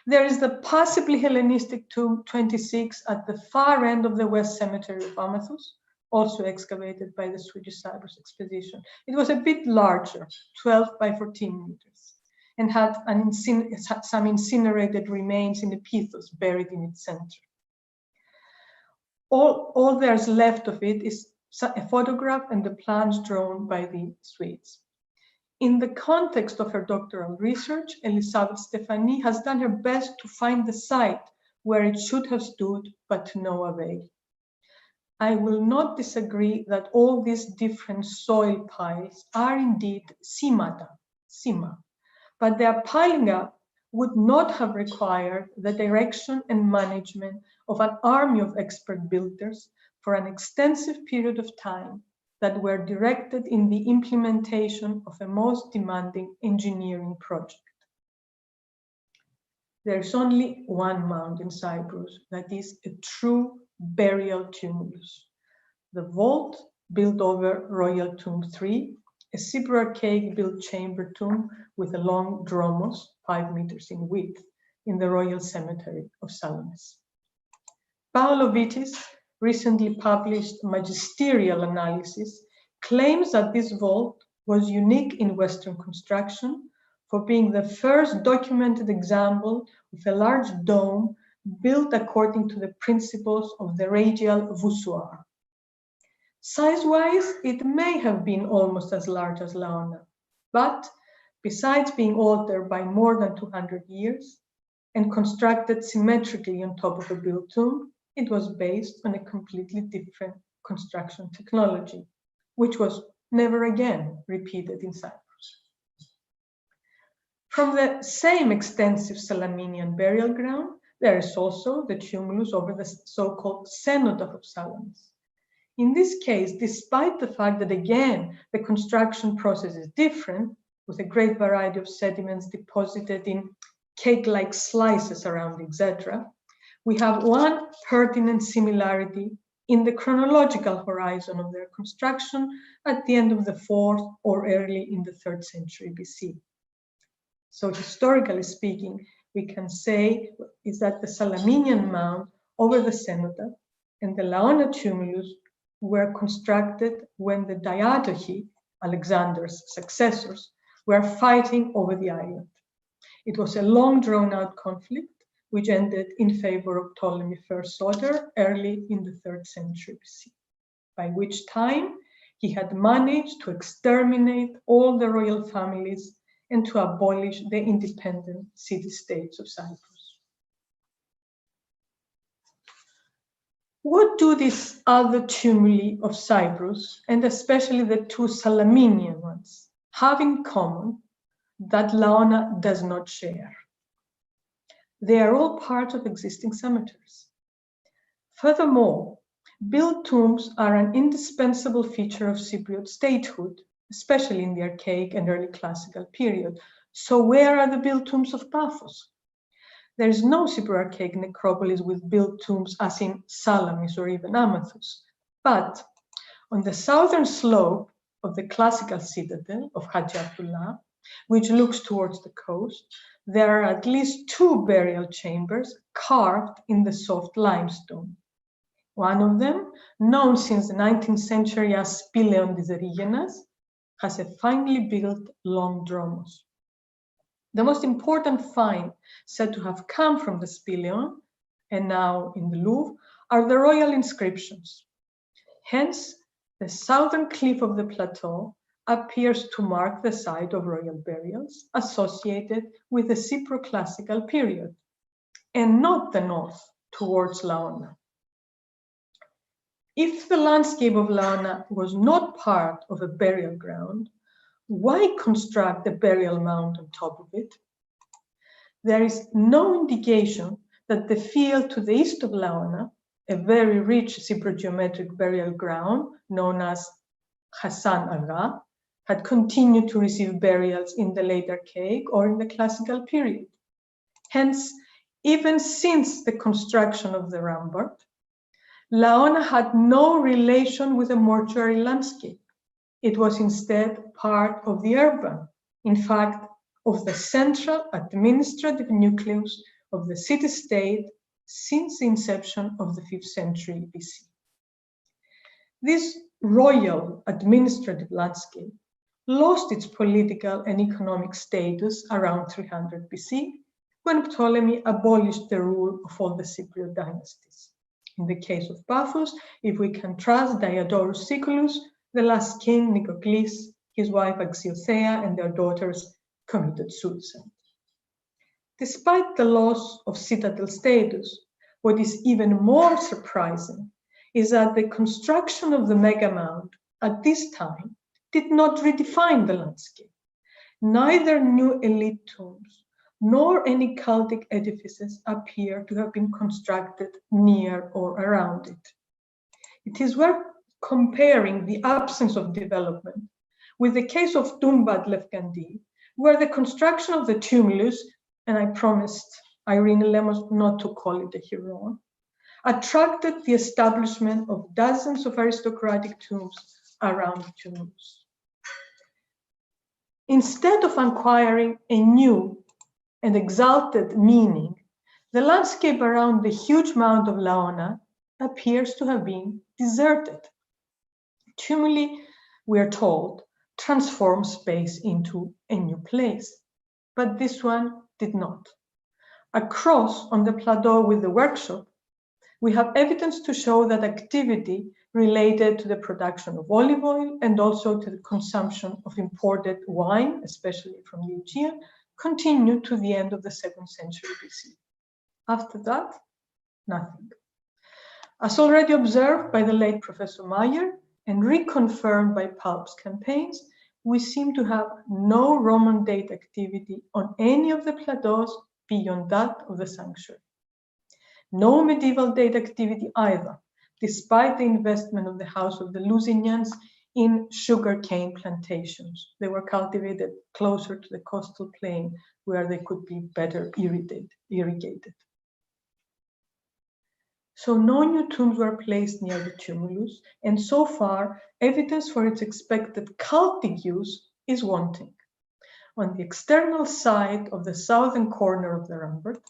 There is the possibly Hellenistic tomb 26 at the far end of the West Cemetery of Amathus, also excavated by the Swedish Cyprus expedition. It was a bit larger, 12 by 14 meters, and had some incinerated remains in the pithos buried in its center. All there's left of it is a photograph and the plans drawn by the Swedes. In the context of her doctoral research, Elisabeth Stefani has done her best to find the site where it should have stood, but to no avail. I will not disagree that all these different soil piles are indeed sima, but their piling up would not have required the direction and management of an army of expert builders for an extensive period of time that were directed in the implementation of a most demanding engineering project. There is only one mound in Cyprus that is a true burial tumulus. The vault built over Royal Tomb 3, a Cypriot built chamber tomb with a long dromos, 5 meters in width, in the Royal Cemetery of Salamis. Paolo Vitis recently published magisterial analysis claims that this vault was unique in Western construction for being the first documented example of a large dome built according to the principles of the radial voussoir. Size-wise, it may have been almost as large as Laona, but besides being altered by more than 200 years and constructed symmetrically on top of a built tomb, it was based on a completely different construction technology, which was never again repeated in Cyprus. From the same extensive Salaminian burial ground, there is also the tumulus over the so-called cenotaph of Salamis. In this case, despite the fact that again, the construction process is different, with a great variety of sediments deposited in cake-like slices around, etc., we have one pertinent similarity in the chronological horizon of their construction at the end of the 4th or early in the 3rd century BC. So historically speaking, we can say is that the Salaminian mound over the cenotaph and the Laon of Tumulus were constructed when the Diadochi, Alexander's successors, were fighting over the island. It was a long drawn-out conflict which ended in favor of Ptolemy I Soter early in the 3rd century BC, by which time he had managed to exterminate all the royal families and to abolish the independent city-states of Cyprus. What do these other tumuli of Cyprus, and especially the two Salaminian ones, have in common that Laona does not share? They are all part of existing cemeteries. Furthermore, built tombs are an indispensable feature of Cypriot statehood, especially in the Archaic and early Classical period. So where are the built tombs of Paphos? There is no Cypriot-Archaic necropolis with built tombs as in Salamis or even Amathus. But on the southern slope of the classical citadel of Haji Abdullah, which looks towards the coast, there are at least 2 burial chambers carved in the soft limestone. One of them, known since the 19th century as Spileon des Erigenas, has a finely built long dromos. The most important find said to have come from the Spileon, and now in the Louvre, are the royal inscriptions. Hence, the southern cliff of the plateau appears to mark the site of royal burials associated with the Cypro-classical period, and not the north towards Laona. If the landscape of Laona was not part of a burial ground, why construct a burial mound on top of it? There is no indication that the field to the east of Laona, a very rich Cypro-geometric burial ground known as Hassan Aga, had continued to receive burials in the late Archaic or in the Classical period. Hence, even since the construction of the rampart, Laona had no relation with the mortuary landscape. It was instead part of the urban, in fact, of the central administrative nucleus of the city-state since the inception of the 5th century BC. This royal administrative landscape lost its political and economic status around 300 BC, when Ptolemy abolished the rule of all the Cypriot dynasties. In the case of Paphos, if we can trust Diodorus Siculus, the last king, Nicocles, his wife Axiothea, and their daughters committed suicide. Despite the loss of citadel status, what is even more surprising is that the construction of the megamound at this time did not redefine the landscape. Neither new elite tombs nor any cultic edifices appear to have been constructed near or around it. It is worth comparing the absence of development with the case of Tumbad Lefkandi, where the construction of the tumulus, and I promised Irene Lemos not to call it a Huron, attracted the establishment of dozens of aristocratic tombs around the tumulus. Instead of acquiring a new and exalted meaning, the landscape around the huge mound of Laona appears to have been deserted. Tumuli, we are told, transform space into a new place, but this one did not. Across on the plateau with the workshop, we have evidence to show that activity related to the production of olive oil and also to the consumption of imported wine, especially from the Aegean, continued to the end of the 2nd century BC. After that, nothing. As already observed by the late Professor Meyer, and reconfirmed by Pulp's campaigns, we seem to have no Roman date activity on any of the plateaus beyond that of the sanctuary. No medieval date activity either, despite the investment of the House of the Lusignans in sugarcane plantations. They were cultivated closer to the coastal plain where they could be better irrigated. So no new tombs were placed near the tumulus, and so far, evidence for its expected cultic use is wanting. On the external side of the southern corner of the rampart,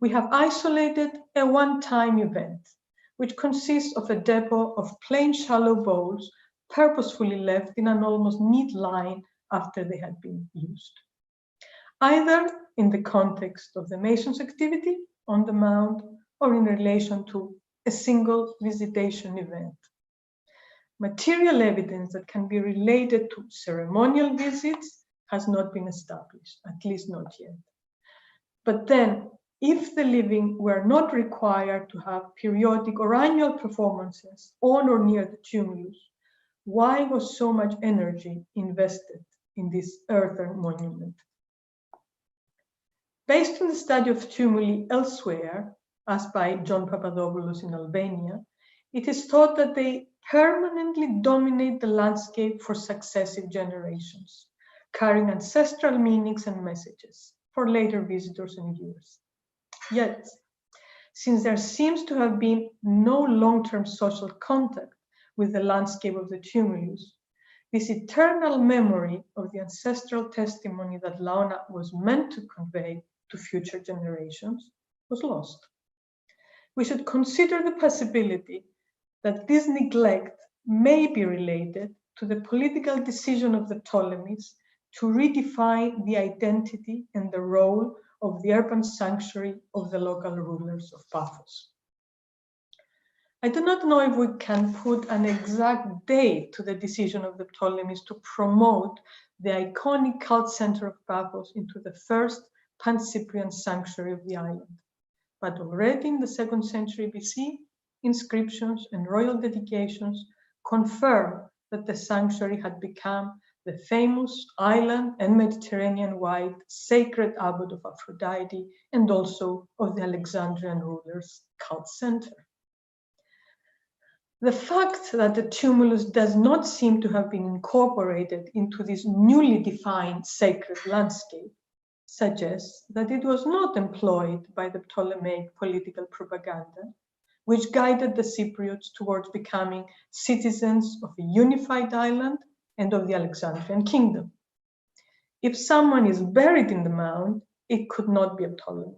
we have isolated a one-time event, which consists of a depot of plain shallow bowls purposefully left in an almost neat line after they had been used, either in the context of the mason's activity on the mound or in relation to a single visitation event. Material evidence that can be related to ceremonial visits has not been established, at least not yet. But then, if the living were not required to have periodic or annual performances on or near the tumulus, why was so much energy invested in this earthen monument? Based on the study of tumuli elsewhere, as by John Papadopoulos in Albania, it is thought that they permanently dominate the landscape for successive generations, carrying ancestral meanings and messages for later visitors and viewers. Yet, since there seems to have been no long-term social contact with the landscape of the tumulus, this eternal memory of the ancestral testimony that Laona was meant to convey to future generations was lost. We should consider the possibility that this neglect may be related to the political decision of the Ptolemies to redefine the identity and the role of the urban sanctuary of the local rulers of Paphos. I do not know if we can put an exact date to the decision of the Ptolemies to promote the iconic cult center of Paphos into the first Pan-Cyprian sanctuary of the island. But already in the 2nd century BC, inscriptions and royal dedications confirm that the sanctuary had become the famous island and Mediterranean-wide sacred abbot of Aphrodite and also of the Alexandrian rulers' cult center. The fact that the tumulus does not seem to have been incorporated into this newly defined sacred landscape suggests that it was not employed by the Ptolemaic political propaganda, which guided the Cypriots towards becoming citizens of a unified island and of the Alexandrian kingdom. If someone is buried in the mound, it could not be a Ptolemy,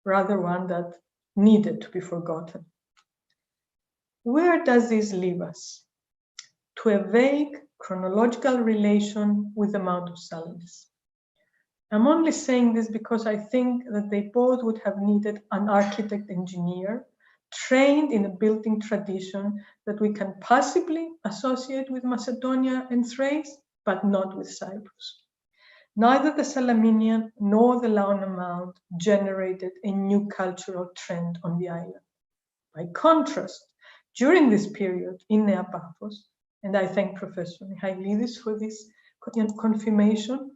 rather one that needed to be forgotten. Where does this leave us? To a vague chronological relation with the Mount of Salamis. I'm only saying this because I think that they both would have needed an architect-engineer trained in a building tradition that we can possibly associate with Macedonia and Thrace, but not with Cyprus. Neither the Salaminian nor the Laona Mound generated a new cultural trend on the island. By contrast, during this period in Nea Paphos, and I thank Professor Michailidis for this confirmation,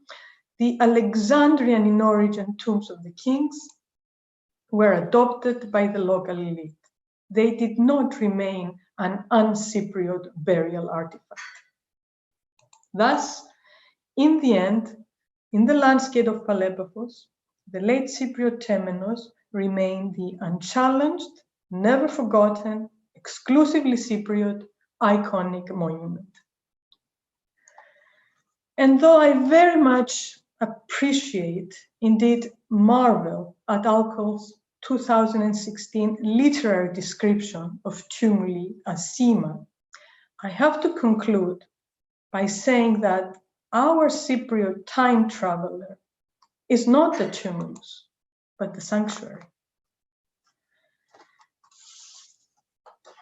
the Alexandrian in origin tombs of the kings were adopted by the local elite. They did not remain an un-Cypriot burial artifact. Thus, in the end, in the landscape of Palepafos, the late Cypriot temenos remain the unchallenged, never forgotten, exclusively Cypriot, iconic monument. And though I very much appreciate, indeed marvel at Alcohol's 2016 literary description of tumuli as Sima, I have to conclude by saying that our Cypriot time traveler is not the tumulus, but the sanctuary.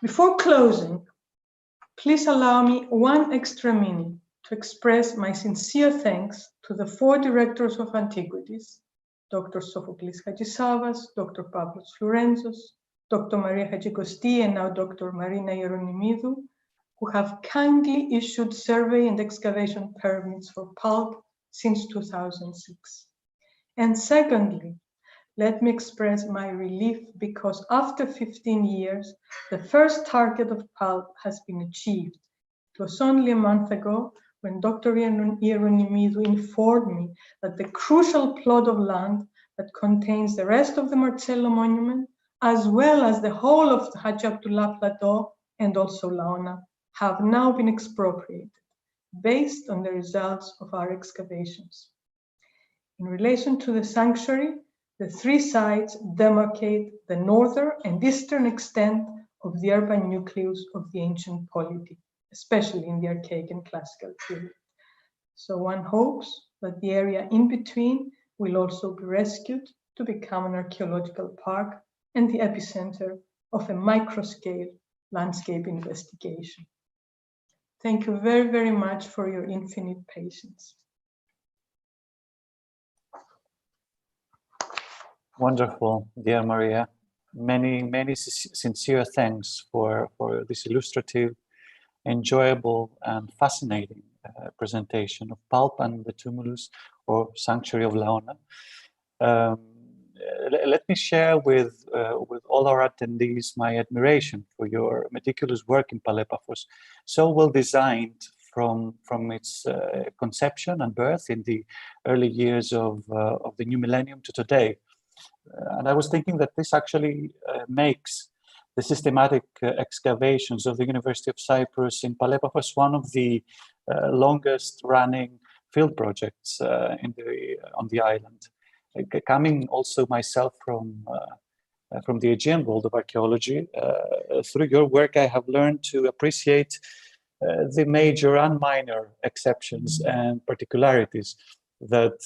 Before closing, please allow me one extra minute to express my sincere thanks to the 4 directors of Antiquities, Dr. Sophocles Hadjisavas, Dr. Pavlos Lourenzos, Dr. Maria Hadjigosti, and now Dr. Marina Hieronymidou, who have kindly issued survey and excavation permits for pulp since 2006. And secondly, let me express my relief because after 15 years, the first target of pulp has been achieved. It was only a month ago when Dr. Ieronimidou informed me that the crucial plot of land that contains the rest of the Marcello monument, as well as the whole of the Hagi Abdullah Plateau and also Laona, have now been expropriated based on the results of our excavations. In relation to the sanctuary, the three sites demarcate the northern and eastern extent of the urban nucleus of the ancient polity, especially in the archaic and classical period. So one hopes that the area in between will also be rescued to become an archaeological park and the epicenter of a micro-scale landscape investigation. Thank you very, very much for your infinite patience. Wonderful, dear Maria. Many sincere thanks for this illustrative, enjoyable, and fascinating presentation of Pulp and the Tumulus, or Sanctuary of Laona. Let me share with all our attendees my admiration for your meticulous work in Palepafos, so well designed from its conception and birth in the early years of the new millennium to today. And I was thinking that this actually makes the systematic excavations of the University of Cyprus in Palepafos one of the longest running field projects on the island. Coming also myself from the Aegean world of archaeology, through your work I have learned to appreciate the major and minor exceptions and particularities that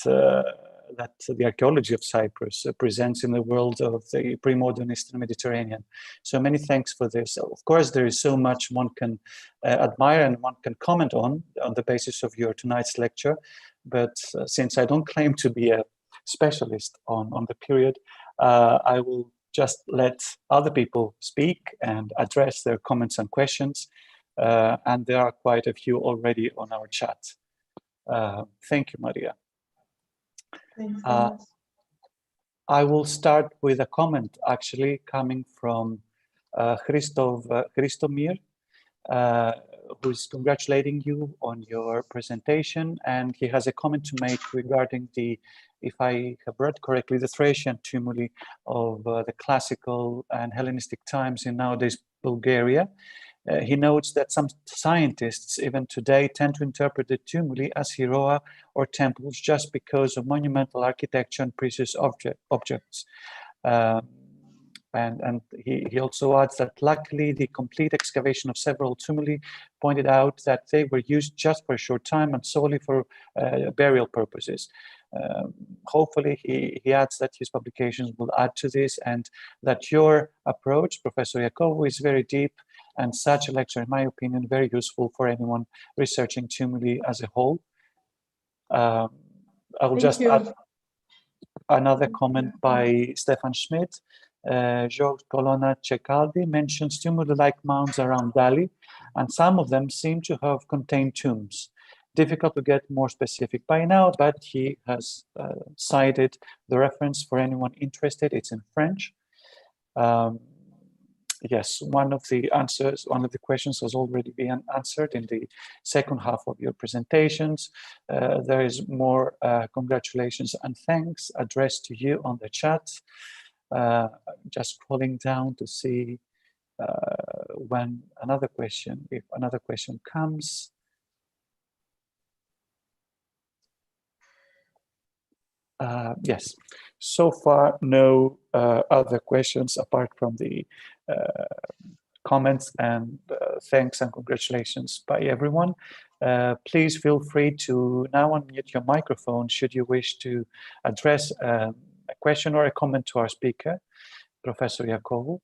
the archaeology of Cyprus presents in the world of the pre-modern Eastern Mediterranean. So many thanks for this. Of course, there is so much one can admire and one can comment on the basis of your tonight's lecture. But since I don't claim to be a specialist on the period, I will just let other people speak and address their comments and questions. And there are quite a few already on our chat. Thank you, Maria. I will start with a comment actually coming from Christomir, who is congratulating you on your presentation, and he has a comment to make regarding the, if I have read correctly, the Thracian tumuli of the classical and Hellenistic times in nowadays Bulgaria. He notes that some scientists even today tend to interpret the tumuli as heroa or temples just because of monumental architecture and precious objects. And he also adds that luckily the complete excavation of several tumuli pointed out that they were used just for a short time and solely for burial purposes. Hopefully he adds that his publications will add to this, and that your approach, Professor Iacovou, is very deep, and such a lecture, in my opinion, very useful for anyone researching tumuli as a whole. I will just add another comment by Stefan Schmidt. George Colonna Cecaldi mentions tumuli-like mounds around Dali, and some of them seem to have contained tombs. Difficult to get more specific by now, but he has cited the reference for anyone interested. It's in French. Yes, one of the questions has already been answered in the second half of your presentations. There is more congratulations and thanks addressed to you on the chat. Just scrolling down to see when another question, if another question comes. Yes, so far no other questions apart from the comments and thanks and congratulations by everyone. Please feel free to now unmute your microphone should you wish to address a question or a comment to our speaker, Professor Iacovou.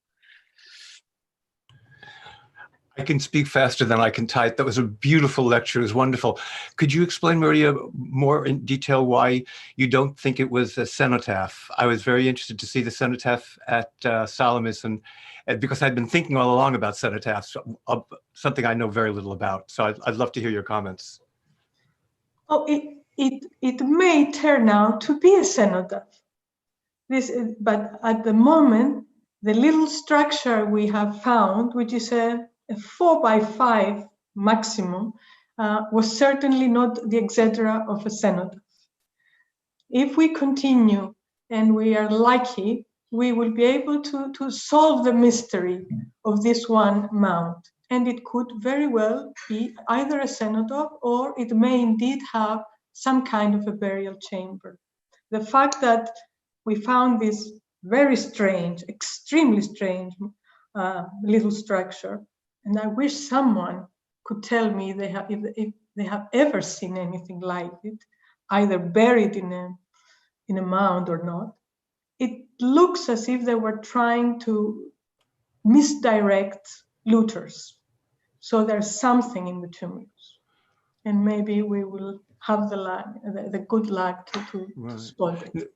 I can speak faster than I can type. That was a beautiful lecture. It was wonderful. Could you explain, Maria, more in detail why you don't think it was a cenotaph? I was very interested to see the cenotaph at Salamis, and because I'd been thinking all along about cenotaphs, something I know very little about. So I'd love to hear your comments. Oh, it may turn out to be a cenotaph. But at the moment, the little structure we have found, which is a 4x5 maximum, was certainly not the etc. of a cenotaph. If we continue and we are lucky, we will be able to solve the mystery of this one mound. And it could very well be either a cenotaph or it may indeed have some kind of a burial chamber. The fact that we found this very strange, extremely strange little structure, and I wish someone could tell me if they have ever seen anything like it, either buried in a mound or not. It looks as if they were trying to misdirect looters. So there's something in the tumulus, and maybe we will have the good luck to spot it.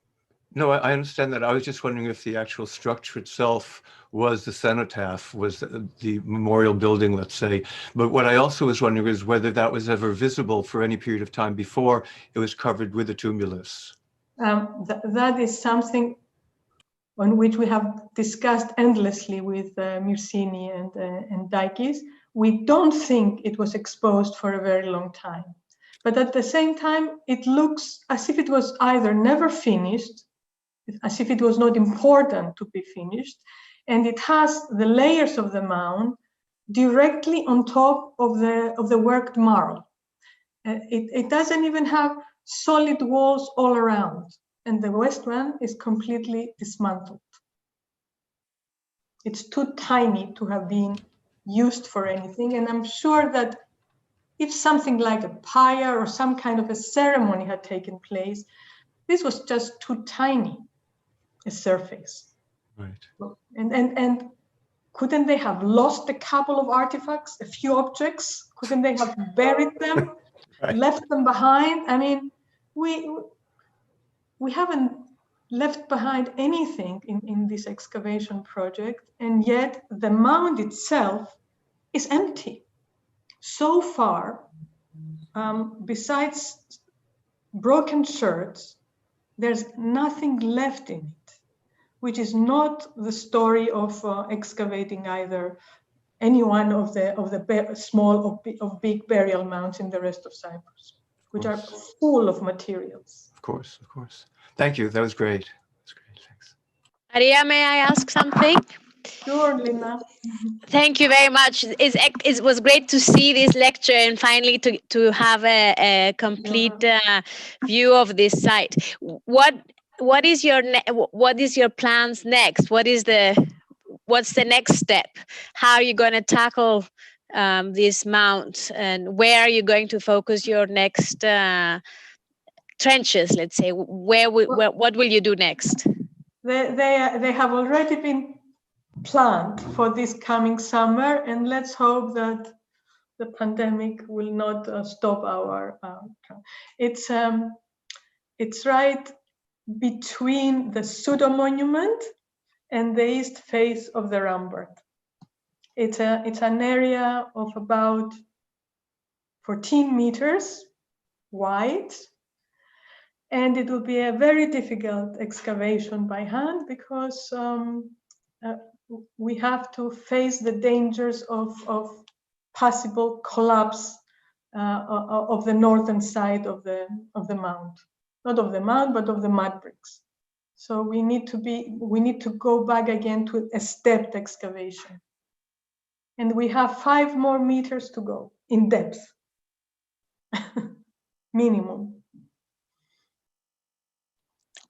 No, I understand that. I was just wondering if the actual structure itself was the cenotaph, was the memorial building, let's say. But what I also was wondering is whether that was ever visible for any period of time before it was covered with a tumulus. That is something on which we have discussed endlessly with Myrsini and Dikis. We don't think it was exposed for a very long time. But at the same time, it looks as if it was either never finished, as if it was not important to be finished, and it has the layers of the mound directly on top of the worked marl. It doesn't even have solid walls all around, and the west one is completely dismantled. It's too tiny to have been used for anything, and I'm sure that if something like a pyre or some kind of a ceremony had taken place, this was just too tiny a surface. Right. And couldn't they have lost a couple of artifacts, a few objects? Couldn't they have buried them, Right. left them behind? I mean, we haven't left behind anything in this excavation project, and yet the mound itself is empty. So far, besides broken shirts, there's nothing left in it, which is not the story of excavating either any one of the small of big burial mounds in the rest of Cyprus, which are full of materials. Of course, of course. Thank you. That was great. That's great. Thanks. Maria, may I ask something? Sure, Lina. Thank you very much. It was great to see this lecture and finally to have a complete view of this site. What is your plans next? What's the next step? How are you going to tackle this mount, and where are you going to focus your next trenches? Let's say, what will you do next? They have already been planned for this coming summer, and let's hope that the pandemic will not stop our it's right between the pseudo monument and the east face of the rampart. It's an area of about 14 meters wide, and it will be a very difficult excavation by hand because we have to face the dangers of possible collapse of the northern side of the mound, not of the mound, but of the mud bricks. So we need to go back again to a stepped excavation, and we have 5 more meters to go in depth, minimum.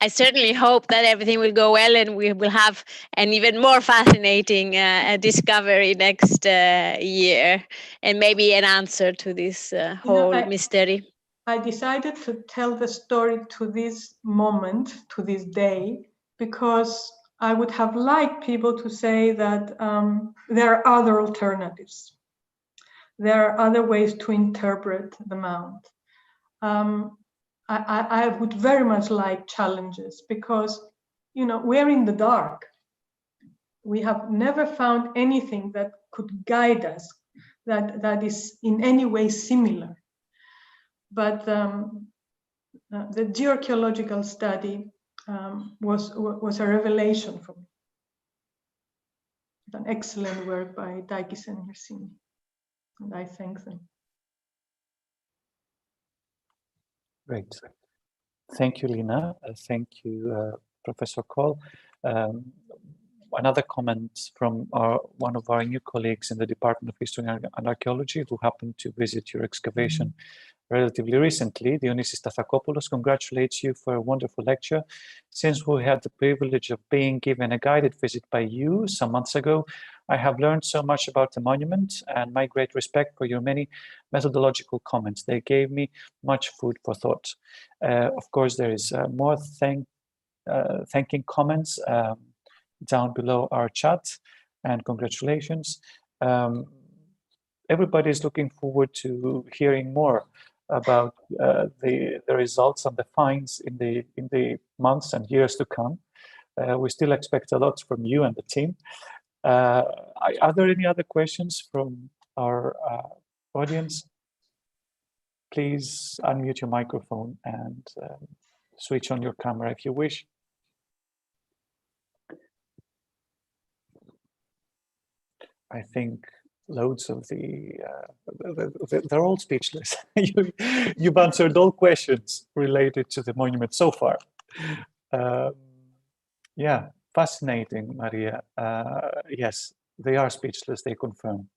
I certainly hope that everything will go well and we will have an even more fascinating discovery next year, and maybe an answer to this whole mystery. I decided to tell the story to this moment, to this day, because I would have liked people to say that there are other alternatives. There are other ways to interpret the mound. I would very much like challenges because, we're in the dark. we have never found anything that could guide us, that is in any way similar. But the geoarchaeological study was a revelation for me. An excellent work by Dakis and Yersini, and I thank them. Great. Thank you, Lina. Thank you, Professor Koll. Another comment from one of our new colleagues in the Department of History and Archaeology who happened to visit your excavation relatively recently. Dionysis Stathakopoulos congratulates you for a wonderful lecture. Since we had the privilege of being given a guided visit by you some months ago, I have learned so much about the monument and my great respect for your many methodological comments. They gave me much food for thought. Of course, there is more thanking comments down below our chat, and congratulations. Everybody is looking forward to hearing more about the results and the finds in the months and years to come. We still expect a lot from you and the team. Are there any other questions from our audience? Please unmute your microphone and switch on your camera if you wish. I think loads of they're all speechless. You've answered all questions related to the monument so far. Yeah, fascinating, Maria. Yes, they are speechless, they confirm.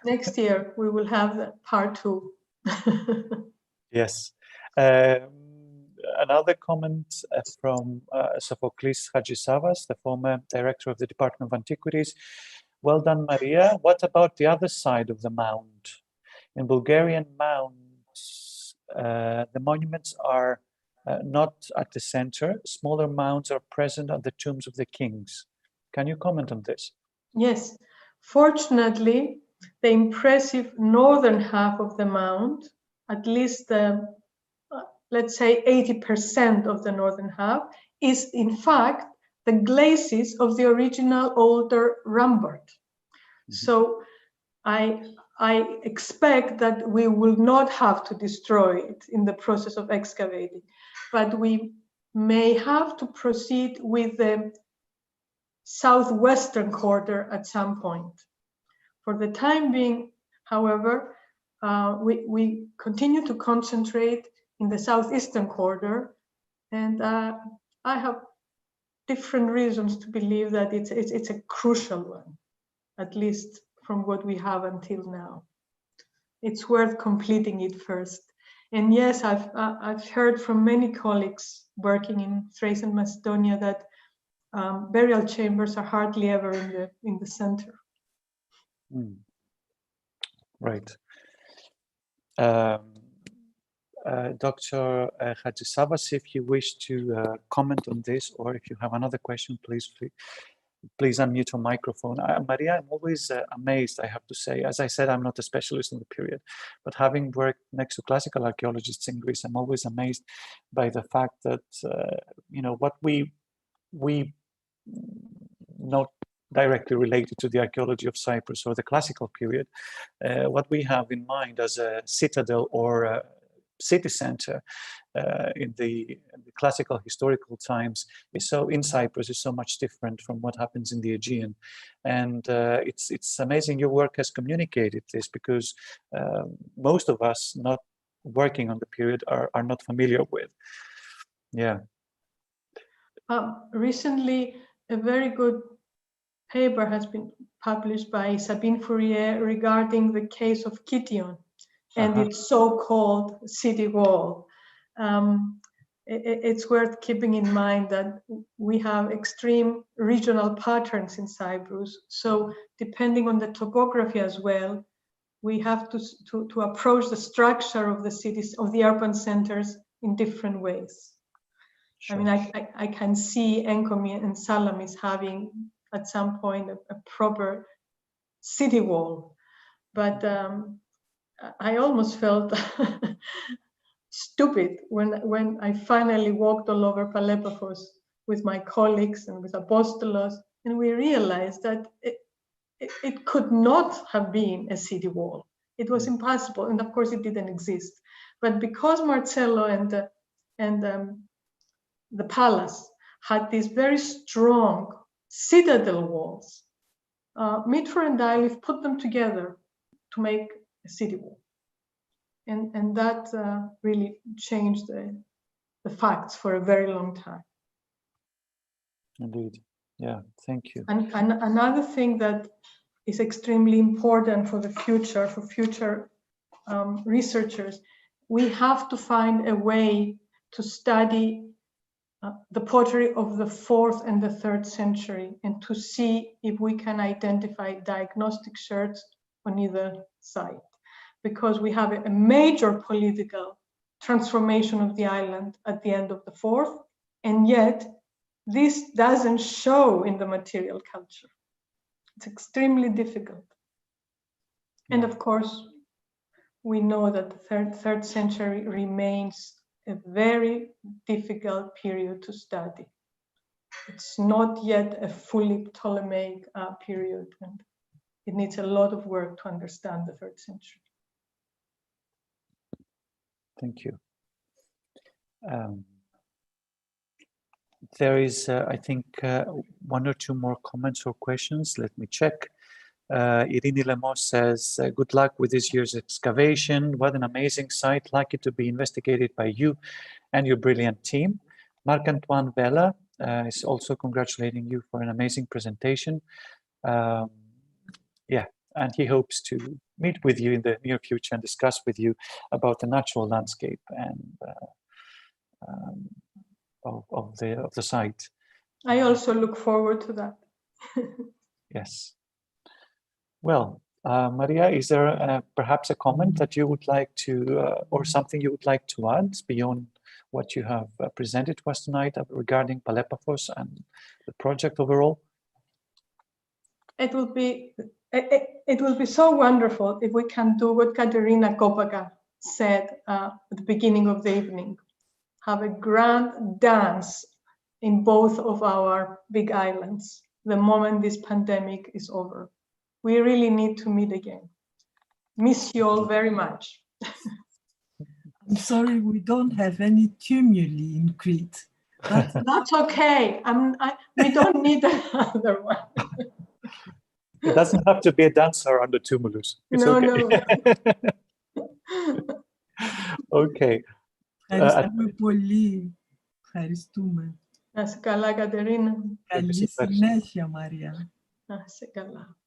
Next year, we will have part 2. Yes. Another comment from Sophocles Hadjisavas, the former director of the Department of Antiquities. Well done, Maria. What about the other side of the mound? In Bulgarian mounds, the monuments are not at the center. Smaller mounds are present at the tombs of the kings. Can you comment on this? Yes. Fortunately, the impressive northern half of the mound, at least let's say 80% of the northern half, is in fact the glacis of the original older rampart. So I expect that we will not have to destroy it in the process of excavating, but we may have to proceed with the southwestern quarter at some point. For the time being, however, we continue to concentrate in the southeastern quarter, and I have different reasons to believe that it's a crucial one, at least from what we have until now. It's worth completing it first. And yes, I've heard from many colleagues working in Thrace and Macedonia that burial chambers are hardly ever in the center. Right. Dr. Hadjisavas, if you wish to comment on this, or if you have another question, please unmute your microphone. Maria, I'm always amazed, I have to say. As I said, I'm not a specialist in the period, but having worked next to classical archaeologists in Greece, I'm always amazed by the fact that, what we not directly related to the archaeology of Cyprus or the classical period, what we have in mind as a citadel or a city center in the classical historical times in Cyprus is so much different from what happens in the Aegean. And it's amazing your work has communicated this, because most of us not working on the period are not familiar with. Yeah. Recently, a very good paper has been published by Sabine Fourier regarding the case of Kition and its so-called city wall. It's worth keeping in mind that we have extreme regional patterns in Cyprus. So depending on the topography as well, we have to approach the structure of the cities, of the urban centers, in different ways. Sure. I mean, I can see Enkomi and Salamis having at some point a proper city wall, but I almost felt stupid when I finally walked all over Palepafos with my colleagues and with Apostolos, And we realized that it could not have been a city wall. It was impossible, and of course it didn't exist. But because Marcello and the palace had these very strong citadel walls, Mitford and Eilif put them together to make a city wall. And that really changed the facts for a very long time. Indeed. Yeah, thank you. And another thing that is extremely important for the future, for future researchers, we have to find a way to study the pottery of the 4th and the 3rd century and to see if we can identify diagnostic sherds on either side. Because we have a major political transformation of the island at the end of the 4th, and yet this doesn't show in the material culture. It's extremely difficult. And of course, we know that the 3rd century remains a very difficult period to study. It's not yet a fully Ptolemaic period, and it needs a lot of work to understand the 3rd century. Thank you. There is, I think, 1 or 2 more comments or questions. Let me check. Irini Lemos says, good luck with this year's excavation. What an amazing site, lucky to be investigated by you and your brilliant team. Marc-Antoine Vella is also congratulating you for an amazing presentation. Yeah, and he hopes to meet with you in the near future and discuss with you about the natural landscape and of the site. I also look forward to that. Yes. Well, Maria, is there perhaps a comment that you would like to, or something you would like to add beyond what you have presented to us tonight regarding Palepafos and the project overall? It will be so wonderful if we can do what Katerina Kopaga said at the beginning of the evening. Have a grand dance in both of our big islands the moment this pandemic is over. We really need to meet again. Miss you all very much. I'm sorry, we don't have any tumuli in Crete. But that's okay. We don't need another one. It doesn't have to be a dancer on the tumulus. It's no, okay. No. Okay. Ευχαριστούμε πολύ. Ευχαριστούμε. Να είσαι καλά, Κατερίνα. Καλή συνέχεια, Μαρία. Να είσαι καλά.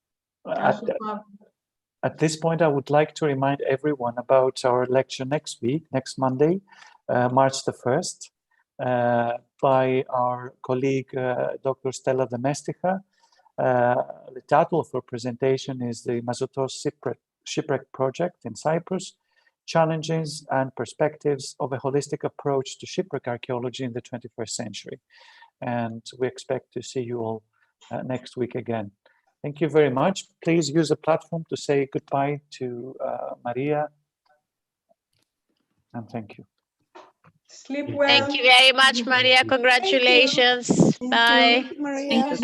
At this point, I would like to remind everyone about our lecture next week, next Monday, March the 1st, by our colleague, Dr. Stella Domestica. The title for presentation is the Mazotos Shipwreck Project in Cyprus, Challenges and Perspectives of a Holistic Approach to Shipwreck Archaeology in the 21st Century. And we expect to see you all next week again. Thank you very much. Please use the platform to say goodbye to Maria. And thank you. Sleep well. Thank you very much, Maria. Congratulations. Bye.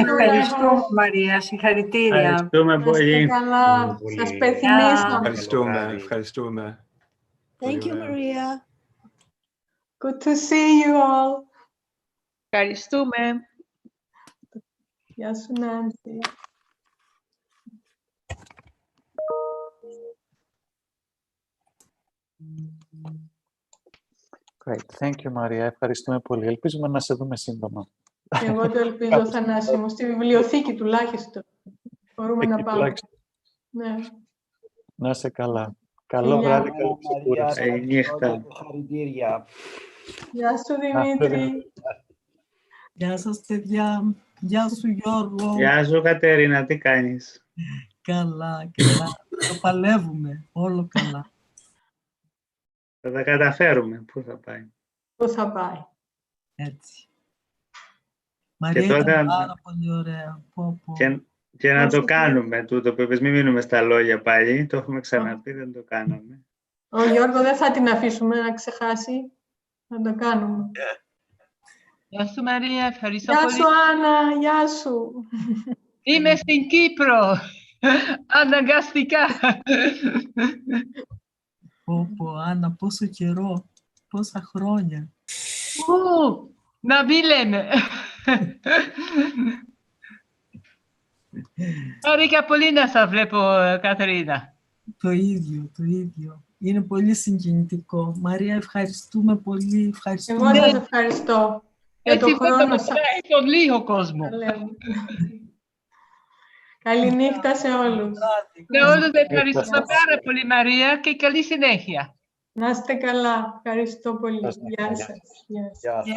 Ευχαριστούμε, Μαρία. Συγχαρητήρια. Ευχαριστούμε πολύ. Σας πεθυμίσαμε. Ευχαριστούμε. Thank you, Maria. Good to see you all. Ευχαριστούμε. Γεια σου, Νάνση. Great. Thank you, Maria. Ευχαριστούμε πολύ. Ελπίζουμε να σε δούμε σύντομα. Και εγώ το ελπίζω, Θανάση μου, στη βιβλιοθήκη τουλάχιστον. Μπορούμε να πάμε. Ναι. Να είσαι καλά. Καλό βράδυ, καλή ξεκούραση. Νύχτα. Γεια σου, Δημήτρη. Γεια σας, παιδιά. Γεια σου, Γιώργο. Γεια σου, Κατερίνα. Τι κάνεις? Καλά, καλά. Το παλεύουμε. Όλο καλά. Θα τα καταφέρουμε. Πού θα πάει? Πού θα πάει? Έτσι. Μαρία, ήταν πάρα πολύ ωραία. Και να το κάνουμε τούτο που είπες, μην μείνουμε στα λόγια πάλι. Το έχουμε ξαναπεί, δεν το κάναμε. Ο Γιώργο δεν θα την αφήσουμε να ξεχάσει. Να το κάνουμε. Γεια σου Μαρία, ευχαριστώ Γεια πολύ. σου Άννα, γεια σου. Είμαι στην Κύπρο. Αναγκαστικά. Πω, Άννα, πόσο καιρό, πόσα χρόνια. Να μην λέμε. Χάρηκα πολύ να σας βλέπω, Κατερίνα. Το ίδιο, το ίδιο. Είναι πολύ συγκινητικό. Μαρία, ευχαριστούμε πολύ. Ευχαριστούμε. Εγώ σας ευχαριστώ για το χρόνο σας. Τον λίγο κόσμο. Καληνύχτα σε όλους. Σε όλους ευχαριστούμε πάρα πολύ, Μαρία, και καλή συνέχεια. Να είστε καλά. Ευχαριστώ πολύ. Γεια σας. Γεια.